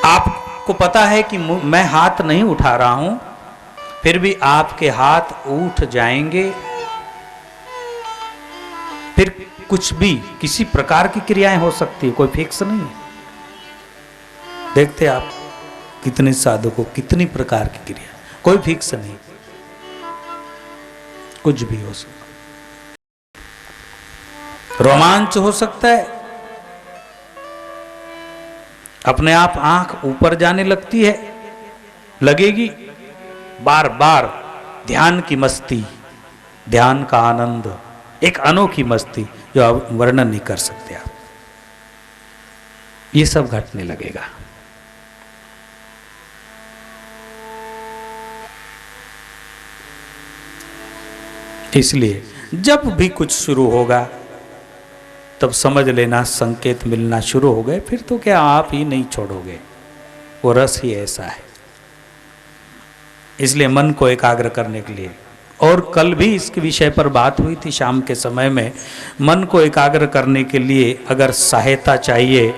आपको पता है कि मैं हाथ नहीं उठा रहा हूं, फिर भी आपके हाथ उठ जाएंगे। फिर कुछ भी किसी प्रकार की क्रियाएं हो सकती है, कोई फिक्स नहीं है। देखते आप कितने साधकों, कितनी प्रकार की क्रिया, कोई फिक्स नहीं, कुछ भी हो सकता। रोमांच हो सकता है, अपने आप आंख ऊपर जाने लगती है, लगेगी, बार बार ध्यान की मस्ती, ध्यान का आनंद, एक अनोखी मस्ती, जो आप वर्णन नहीं कर सकते आप, ये सब घटने लगेगा। इसलिए जब भी कुछ शुरू होगा तब समझ लेना संकेत मिलना शुरू हो गए, फिर तो क्या आप ही नहीं छोड़ोगे, वो रस ही ऐसा है। इसलिए मन को एकाग्र करने के लिए, और कल भी इसके विषय पर बात हुई थी शाम के समय में, मन को एकाग्र करने के लिए अगर सहायता चाहिए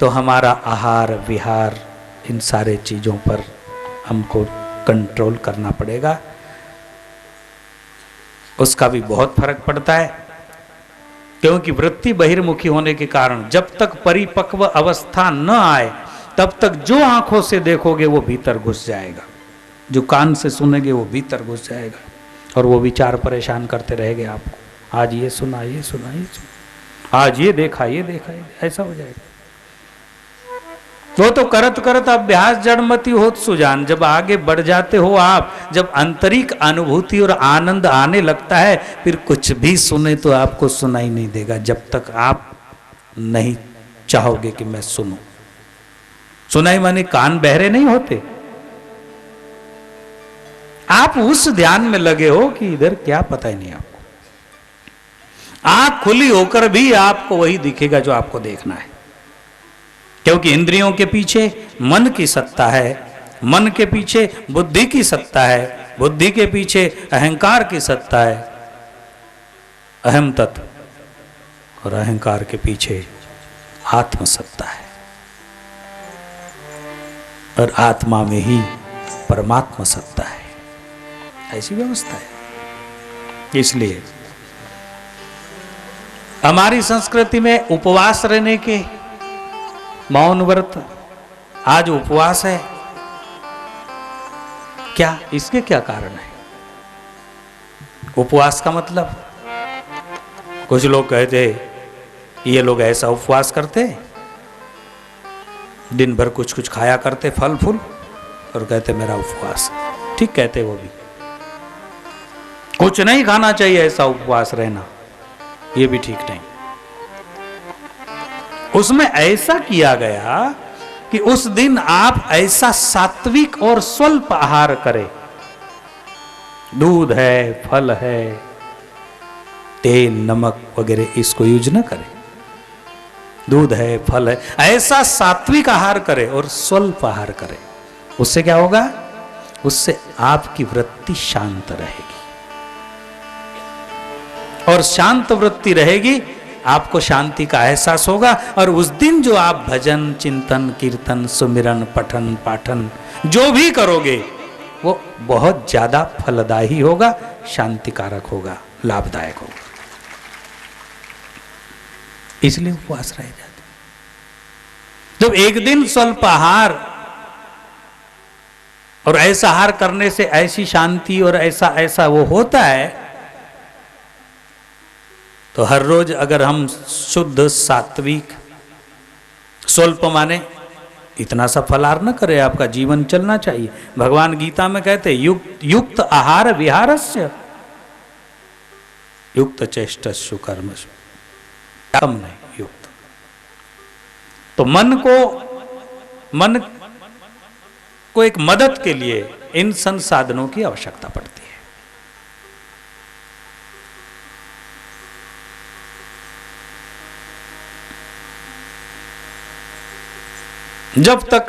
तो हमारा आहार विहार इन सारे चीज़ों पर हमको कंट्रोल करना पड़ेगा। उसका भी बहुत फर्क पड़ता है, क्योंकि वृत्ति बहिर्मुखी होने के कारण जब तक परिपक्व अवस्था न आए तब तक जो आंखों से देखोगे वो भीतर घुस जाएगा, जो कान से सुनेंगे वो भीतर घुस जाएगा, और वो विचार परेशान करते रहेंगे आपको। आज ये सुना, ये सुना, ये सुना, आज ये देखा, ये देखा, ऐसा हो जाएगा। वो तो करत करत अभ्यास जड़मति होत सुजान, जब आगे बढ़ जाते हो आप, जब आंतरिक अनुभूति और आनंद आने लगता है, फिर कुछ भी सुने तो आपको सुनाई नहीं देगा, जब तक आप नहीं चाहोगे कि मैं सुनूं। सुनाई माने कान बहरे नहीं होते, आप उस ध्यान में लगे हो कि इधर क्या पता ही नहीं आपको। आंख खुली होकर भी आपको वही दिखेगा जो आपको देखना है, क्योंकि इंद्रियों के पीछे मन की सत्ता है, मन के पीछे बुद्धि की सत्ता है, बुद्धि के पीछे अहंकार की सत्ता है, अहम तत्व, और अहंकार के पीछे आत्म सत्ता है, और आत्मा में ही परमात्मा सत्ता है। ऐसी व्यवस्था है। इसलिए हमारी संस्कृति में उपवास रहने के, मौन व्रत, आज उपवास है, क्या इसके क्या कारण है? उपवास का मतलब, कुछ लोग कहते ये लोग ऐसा उपवास करते, दिन भर कुछ कुछ खाया करते फल फूल, और कहते मेरा उपवास। ठीक कहते वो भी, कुछ नहीं खाना चाहिए ऐसा उपवास रहना, ये भी ठीक नहीं। उसमें ऐसा किया गया कि उस दिन आप ऐसा सात्विक और स्वल्प आहार करें, दूध है, फल है, तेल नमक वगैरह इसको यूज न करें, दूध है, फल है, ऐसा सात्विक आहार करें और स्वल्प आहार करें। उससे क्या होगा? उससे आपकी वृत्ति शांत रहेगी, और शांत वृत्ति रहेगी, आपको शांति का एहसास होगा, और उस दिन जो आप भजन चिंतन कीर्तन सुमिरन पठन पाठन जो भी करोगे वो बहुत ज्यादा फलदायी होगा, शांतिकारक होगा, लाभदायक होगा। इसलिए उपवास रह जाते। जब एक दिन स्वल्प आहार, और ऐसा आहार करने से ऐसी शांति और ऐसा ऐसा वो होता है, तो हर रोज अगर हम शुद्ध सात्विक, स्वल्प माने इतना सा फलाहार न करें, आपका जीवन चलना चाहिए। भगवान गीता में कहते युक्त आहार विहारस्य युक्त चेष्टस्यु कर्मसु, कम नहीं, युक्त। तो मन को एक मदद के लिए इन संसाधनों की आवश्यकता पड़ती है। जब तक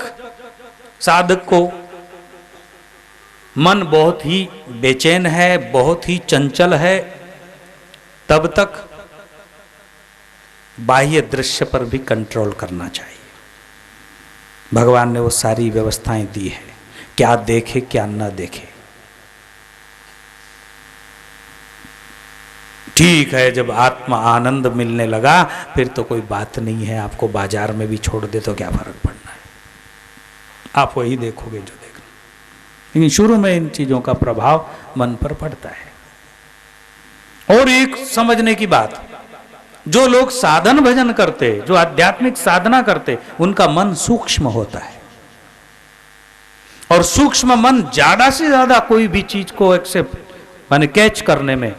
साधक को मन बहुत ही बेचैन है, बहुत ही चंचल है, तब तक बाह्य दृश्य पर भी कंट्रोल करना चाहिए। भगवान ने वो सारी व्यवस्थाएं दी है, क्या देखे क्या न देखे। ठीक है, जब आत्मा आनंद मिलने लगा फिर तो कोई बात नहीं है, आपको बाजार में भी छोड़ दे तो क्या फर्क पड़ना है, आप वही देखोगे जो देखना। लेकिन शुरू में इन चीजों का प्रभाव मन पर पड़ता है। और एक समझने की बात, जो लोग साधन भजन करते, जो आध्यात्मिक साधना करते, उनका मन सूक्ष्म होता है, और सूक्ष्म मन ज्यादा से ज्यादा कोई भी चीज को एक्सेप्ट माने कैच करने में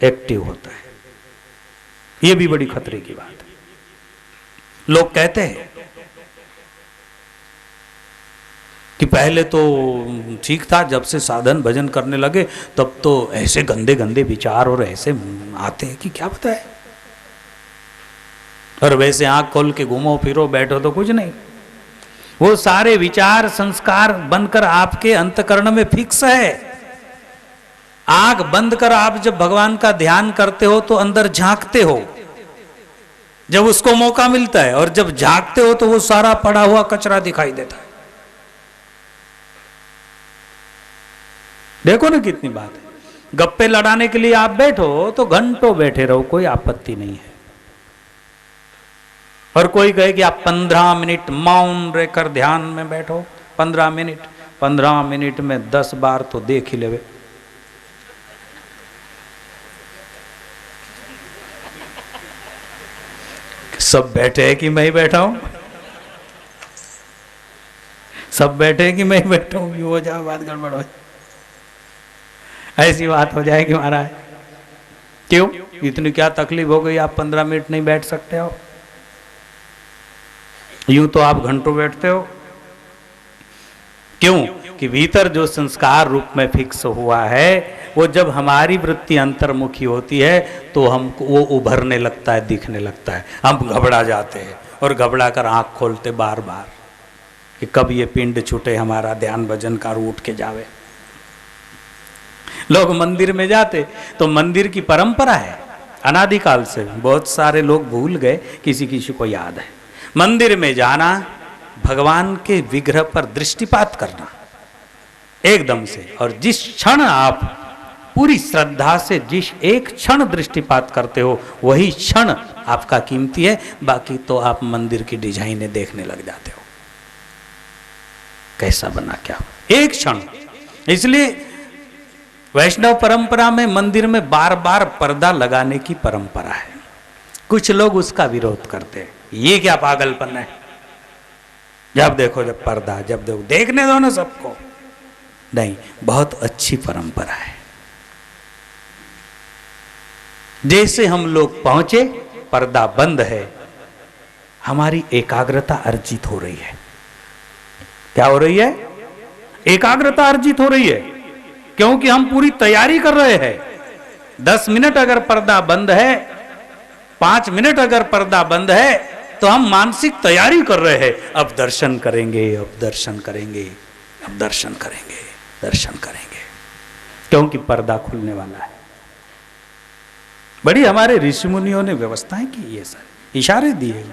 एक्टिव होता है। ये भी बड़ी खतरे की बात है। लोग कहते हैं कि पहले तो ठीक था, जब से साधन भजन करने लगे तब तो ऐसे गंदे गंदे विचार और ऐसे आते हैं कि क्या पता है। और वैसे आंख खोल के घूमो फिरो बैठो तो कुछ नहीं, वो सारे विचार संस्कार बनकर आपके अंतकरण में फिक्स है। आंख बंद कर आप जब भगवान का ध्यान करते हो तो अंदर झांकते हो, जब उसको मौका मिलता है, और जब झांकते हो तो वो सारा पड़ा हुआ कचरा दिखाई देता है। देखो ना कितनी बात है। गप्पे लड़ाने के लिए आप बैठो तो घंटों बैठे रहो, कोई आपत्ति नहीं है। और कोई कहे कि आप 15 मिनट मौन रहकर ध्यान में बैठो, 15 मिनट में 10 बार तो देख ही लेवे। सब बैठे हैं कि मैं ही बैठा हूं, सब बैठे हैं कि मैं ही बैठा हूं, हो जाए बात गड़बड़ हो, ऐसी बात हो जाएगी महाराज। क्यों इतनी क्या तकलीफ हो गई, आप 15 मिनट नहीं बैठ सकते हो? यूं तो आप घंटों बैठते हो। क्यों कि भीतर जो संस्कार रूप में फिक्स हुआ है, वो जब हमारी वृत्ति अंतर्मुखी होती है तो हमको वो उभरने लगता है, दिखने लगता है। हम घबरा जाते हैं और घबरा कर आंख खोलते बार बार कि कब ये पिंड छूटे, हमारा ध्यान भजन का उठ के जावे। लोग मंदिर में जाते तो मंदिर की परंपरा है अनादिकाल से, बहुत सारे लोग भूल गए, किसी किसी को याद है। मंदिर में जाना, भगवान के विग्रह पर दृष्टिपात करना एकदम से, और जिस क्षण आप पूरी श्रद्धा से जिस एक क्षण दृष्टिपात करते हो वही क्षण आपका कीमती है। बाकी तो आप मंदिर की डिजाइनें देखने लग जाते हो, कैसा बना क्या, एक क्षण। इसलिए वैष्णव परंपरा में मंदिर में बार बार पर्दा लगाने की परंपरा है। कुछ लोग उसका विरोध करते हैं, ये क्या पागलपन है, जब देखो जब पर्दा, जब देखो देखने दो ना सबको। नहीं, बहुत अच्छी परंपरा है। जैसे हम लोग पहुंचे, पर्दा बंद है, हमारी एकाग्रता अर्जित हो रही है। क्या हो रही है? एकाग्रता अर्जित हो रही है, क्योंकि हम पूरी तैयारी कर रहे हैं। 10 मिनट अगर पर्दा बंद है, 5 मिनट अगर पर्दा बंद है, तो हम मानसिक तैयारी कर रहे हैं। अब दर्शन करेंगे, अब दर्शन करेंगे, अब दर्शन करेंगे, दर्शन करेंगे, क्योंकि पर्दा खुलने वाला है। बड़ी हमारे ऋषि मुनियों ने व्यवस्थाएं की, ये सारे इशारे दिए,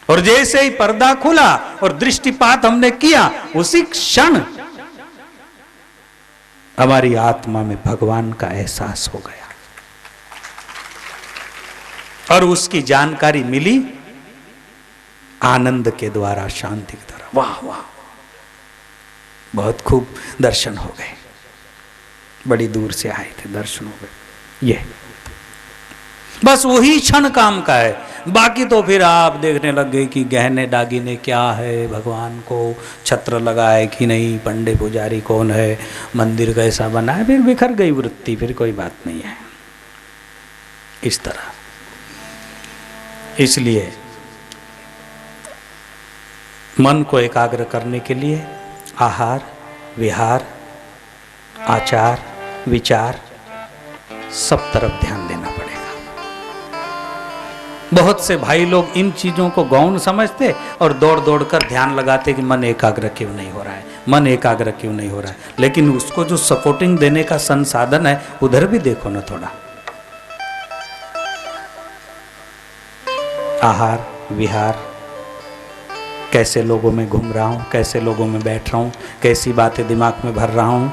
और जैसे ही पर्दा खुला और दृष्टिपात हमने किया, उसी क्षण हमारी आत्मा में भगवान का एहसास हो गया और उसकी जानकारी मिली आनंद के द्वारा, शांति के द्वारा। वाह वाह, बहुत खूब दर्शन हो गए, बड़ी दूर से आए थे, दर्शन हो गए। ये बस वही क्षण काम का है। बाकी तो फिर आप देखने लग गए कि गहने दागिने क्या है, भगवान को छत्र लगा है कि नहीं, पंडे पुजारी कौन है, मंदिर कैसा बना है, फिर बिखर गई वृत्ति, फिर कोई बात नहीं है इस तरह। इसलिए मन को एकाग्र करने के लिए आहार, विहार, आचार, विचार, सब तरफ ध्यान देना पड़ेगा। बहुत से भाई लोग इन चीजों को गौण समझते और दौड़ दौड़ कर ध्यान लगाते कि मन एकाग्र क्यों नहीं हो रहा है, मन एकाग्र क्यों नहीं हो रहा है। लेकिन उसको जो सपोर्टिंग देने का संसाधन है, उधर भी देखो ना थोड़ा। आहार, विहार, कैसे लोगों में घूम रहा हूं, कैसे लोगों में बैठ रहा हूं, कैसी बातें दिमाग में भर रहा हूं।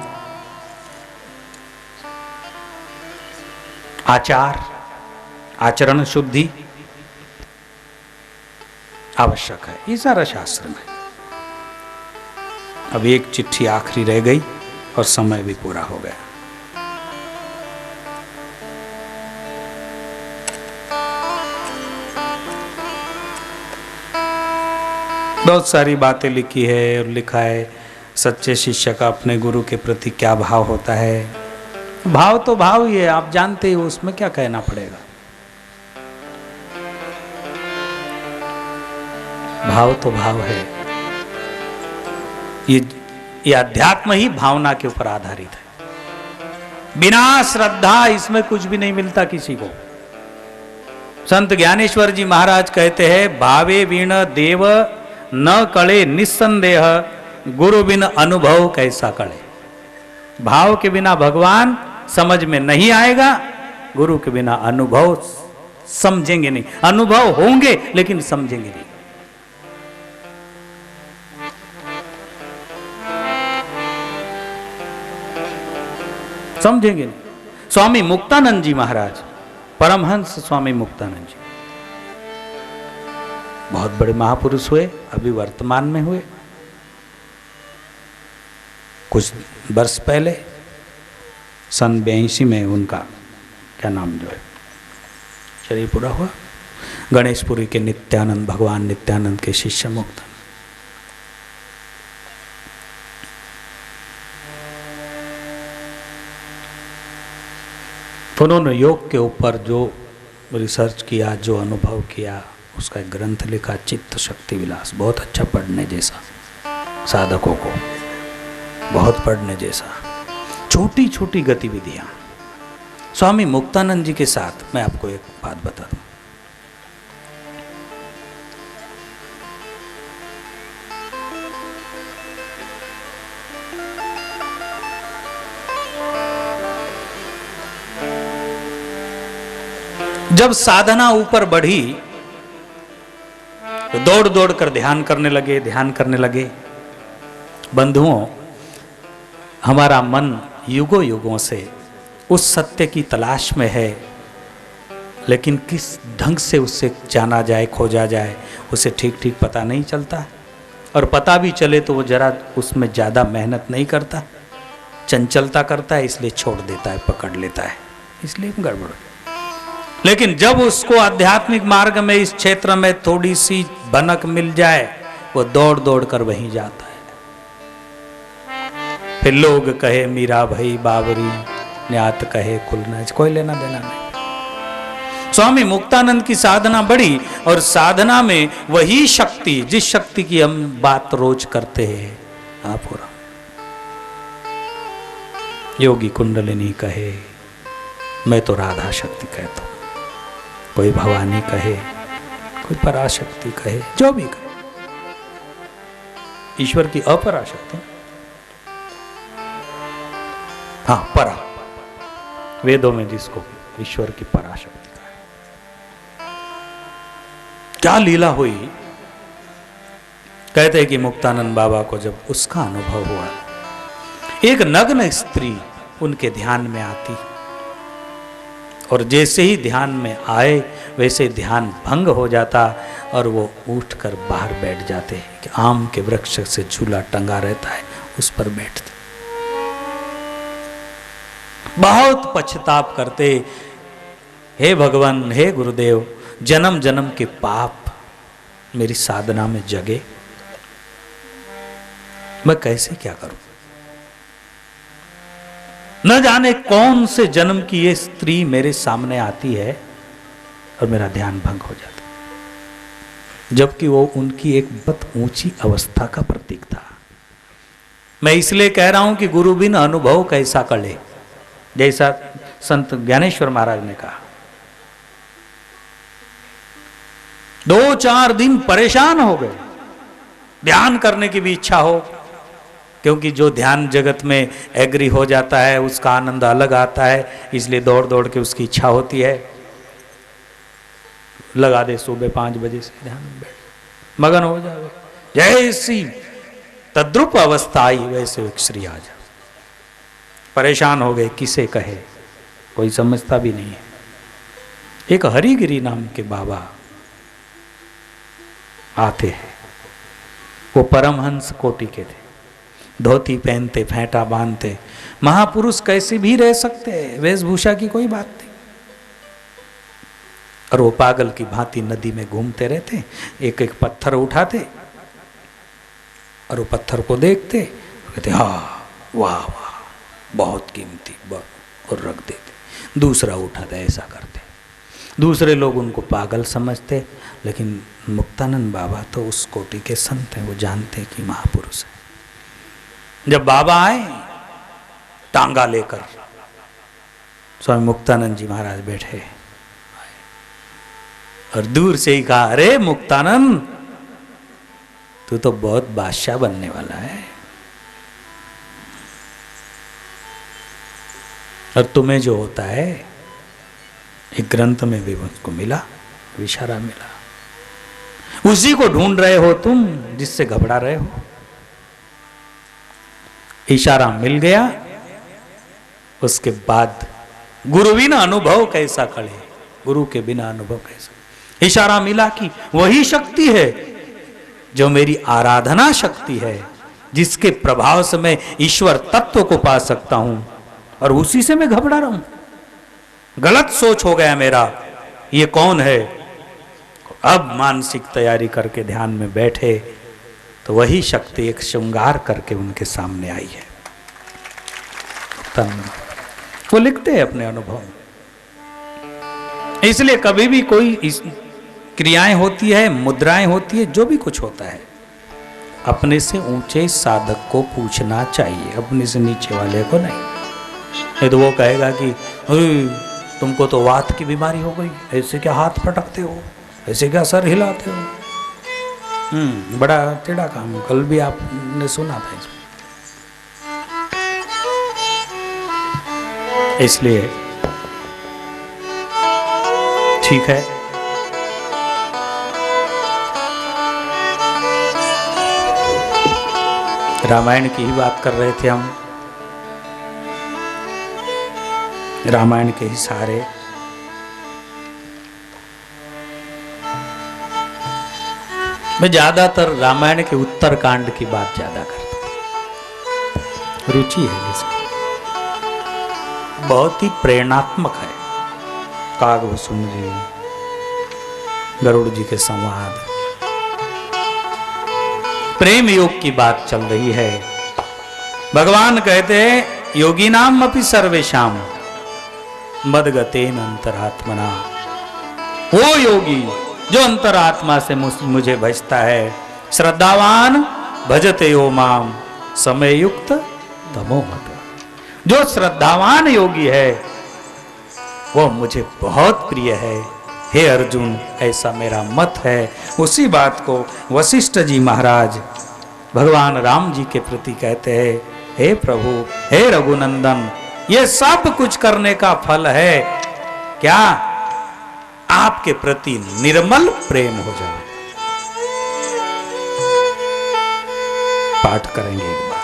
आचार, आचरण शुद्धि आवश्यक है, ये सारा शास्त्र में। अब एक चिट्ठी आखिरी रह गई और समय भी पूरा हो गया। बहुत सारी बातें लिखी है और लिखा है सच्चे शिष्य का अपने गुरु के प्रति क्या भाव होता है। भाव तो भाव ही है, आप जानते हो, उसमें क्या कहना पड़ेगा। भाव तो भाव है, ये अध्यात्म ही भावना के ऊपर आधारित है। बिना श्रद्धा इसमें कुछ भी नहीं मिलता किसी को। संत ज्ञानेश्वर जी महाराज कहते हैं, भावे बिन देव न कळे निस्संदेह, गुरु बिन अनुभव कैसा कळे। भाव के बिना भगवान समझ में नहीं आएगा, गुरु के बिना अनुभव समझेंगे नहीं। अनुभव होंगे लेकिन समझेंगे नहीं। समझेंगे नहीं। स्वामी मुक्तानंद जी महाराज, परमहंस स्वामी मुक्तानंद जी बहुत बड़े महापुरुष हुए, अभी वर्तमान में हुए। कुछ वर्ष पहले सन 82 में उनका क्या नाम जो है शरीर पूरा हुआ। गणेशपुरी के नित्यानंद, भगवान नित्यानंद के शिष्य मुक्त। उन्होंने योग के ऊपर जो रिसर्च किया, जो अनुभव किया, उसका एक ग्रंथ लिखा, चित्त शक्ति विलास। बहुत अच्छा, पढ़ने जैसा, साधकों को बहुत पढ़ने जैसा। छोटी छोटी गतिविधियां। स्वामी मुक्तानंद जी के साथ मैं आपको एक बात बता दूं। जब साधना ऊपर बढ़ी तो दौड़ दौड़ कर ध्यान करने लगे। बंधुओं, हमारा मन युगों युगों से उस सत्य की तलाश में है, लेकिन किस ढंग से उससे जाना जाए, खोजा जाए, उसे ठीक ठीक पता नहीं चलता। और पता भी चले तो वो जरा उसमें ज़्यादा मेहनत नहीं करता, चंचलता करता है, इसलिए छोड़ देता है, पकड़ लेता है, इसलिए गड़बड़। लेकिन जब उसको आध्यात्मिक मार्ग में, इस क्षेत्र में थोड़ी सी भनक मिल जाए, वो दौड़ दौड़ कर वहीं जाता है। फिर लोग कहे मीरा भाई बाबरी, न्यात कहे कुलनाज, कोई लेना देना नहीं। स्वामी मुक्तानंद की साधना बढ़ी, और साधना में वही शक्ति, जिस शक्ति की हम बात रोज करते हैं, आप हो रहा योगी कुंडलिनी कहे, मैं तो राधा शक्ति कहता हूं, कोई भवानी कहे, कोई पराशक्ति कहे, जो भी कहे, ईश्वर की अपराशक्ति, हाँ परा, वेदों में जिसको ईश्वर की पराशक्ति कहा। क्या लीला हुई। कहते हैं कि मुक्तानंद बाबा को जब उसका अनुभव हुआ, एक नग्न स्त्री उनके ध्यान में आती, और जैसे ही ध्यान में आए वैसे ध्यान भंग हो जाता, और वो उठकर बाहर बैठ जाते कि आम के वृक्ष से झूला टंगा रहता है, उस पर बैठते। बहुत पछताप करते, हे भगवान, हे गुरुदेव, जन्म जन्म के पाप मेरी साधना में जगे, मैं कैसे क्या करूं। न जाने कौन से जन्म की ये स्त्री मेरे सामने आती है और मेरा ध्यान भंग हो जाता, जबकि वो उनकी एक बहुत ऊंची अवस्था का प्रतीक था। मैं इसलिए कह रहा हूं कि गुरु बिन अनुभव कैसा कले, जैसा संत ज्ञानेश्वर महाराज ने कहा। 2-4 दिन परेशान हो गए, ध्यान करने की भी इच्छा हो, क्योंकि जो ध्यान जगत में एग्री हो जाता है उसका आनंद अलग आता है, इसलिए दौड़ दौड़ के उसकी इच्छा होती है, लगा दे सुबह 5 बजे से ध्यान में बैठ, मगन हो जाए। जैसी तद्रुप अवस्था आई वैसे एक श्री आ जा, परेशान हो गए, किसे कहे, कोई समझता भी नहीं है। एक हरिगिरी नाम के बाबा आते हैं, वो परमहंस कोटि के थे, धोती पहनते, फेंटा बांधते, महापुरुष कैसे भी रह सकते हैं, वेशभूषा की कोई बात नहीं। और वो पागल की भांति नदी में घूमते रहते, एक एक पत्थर उठाते और वो पत्थर को देखते, कहते हाँ वाह वाह बहुत कीमती, और रख देते, दूसरा उठाते, ऐसा करते। दूसरे लोग उनको पागल समझते, लेकिन मुक्तानंद बाबा तो उस कोटि के संत हैं, वो जानते हैं कि महापुरुष है। जब बाबा आए टांगा लेकर, स्वामी मुक्तानंद जी महाराज बैठे और दूर से ही कहा, अरे मुक्तानंद तू तो बहुत बादशाह बनने वाला है, और तुम्हें जो होता है एक ग्रंथ में भी मुझको मिला, इशारा मिला, उसी को ढूंढ रहे हो तुम जिससे घबरा रहे हो। इशारा मिल गया, उसके बाद गुरु बिना अनुभव कैसा खड़े, गुरु के बिना अनुभव कैसा। इशारा मिला कि वही शक्ति है जो मेरी आराधना शक्ति है, जिसके प्रभाव से मैं ईश्वर तत्व को पा सकता हूं, और उसी से मैं घबरा रहा हूं। गलत सोच हो गया मेरा, ये कौन है। अब मानसिक तैयारी करके ध्यान में बैठे तो वही शक्ति एक श्रृंगार करके उनके सामने आई है। वो लिखते हैं अपने अनुभव में। इसलिए कभी भी कोई क्रियाएं होती है, मुद्राएं होती है, जो भी कुछ होता है, अपने से ऊंचे साधक को पूछना चाहिए, अपने से नीचे वाले को नहीं। नहीं तो वो कहेगा कि तुमको तो वात की बीमारी हो गई, ऐसे क्या हाथ पटकते हो, ऐसे क्या सर हिलाते हो। बड़ा टेढ़ा काम, कल भी आपने सुना था इसमें। इसलिए ठीक है, रामायण की ही बात कर रहे थे हम, रामायण के ही सारे मैं ज्यादातर रामायण के उत्तरकांड की बात ज्यादा करता हूं, रुचि है इसमें, बहुत ही प्रेरणात्मक है। कागभूषुंडी, गरुड़ जी के संवाद, प्रेम योग की बात चल रही है। भगवान कहते हैं योगी नाम अपि सर्वेशाम मदगतेन अंतरात्मना, वो योगी जो अंतरात्मा से मुझे भजता है, श्रद्धावान भजते यो माम समय युक्त तमोमत, जो श्रद्धावान योगी है वो मुझे बहुत प्रिय है। हे अर्जुन, ऐसा मेरा मत है। उसी बात को वशिष्ठ जी महाराज भगवान राम जी के प्रति कहते हैं, हे प्रभु, हे रघुनंदन, ये सब कुछ करने का फल है क्या? आपके प्रति निर्मल प्रेम हो जाए। पाठ करेंगे एक बार।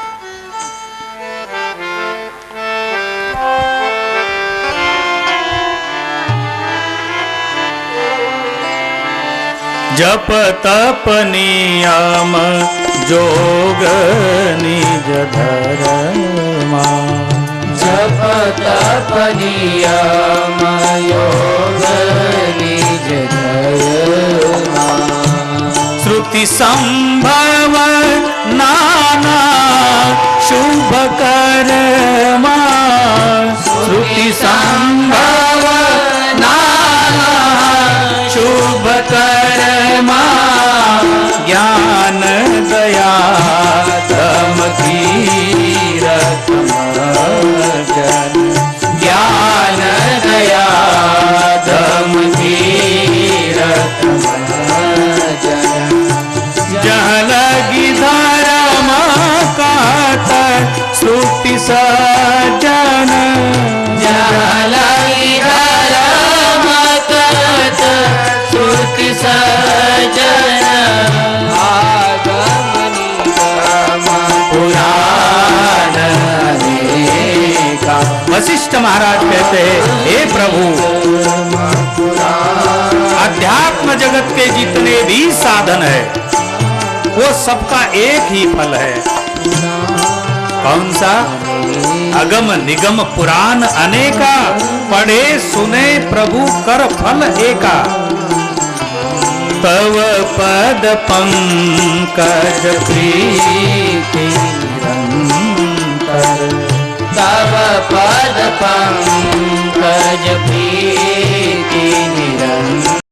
जप तप नियम जोग निज धर्मा, जप तप नियम योग निज धर्मा, श्रुति संभव नाना शुभ कर्मा, श्रुति संभव नाना शुभ कर्मा, ज्ञान दया धम धीरथ जन, ज्ञान दया धम धीरथ जन, जहाँ लगी धर्म कहत श्रुति सजन, जहाँ लगी धर्म कहत श्रुति सजन, आगम निगम पुराण अनेका। वशिष्ठ महाराज कहते हैं, हे प्रभु, अध्यात्म जगत के जितने भी साधन है वो सबका एक ही फल है। कौन सा? अगम निगम पुराण अनेका, पढ़े सुने प्रभु कर फल एका। तव पद पंकज प्रीति निरंतर, तव पद पंकज प्रीति निरंतर।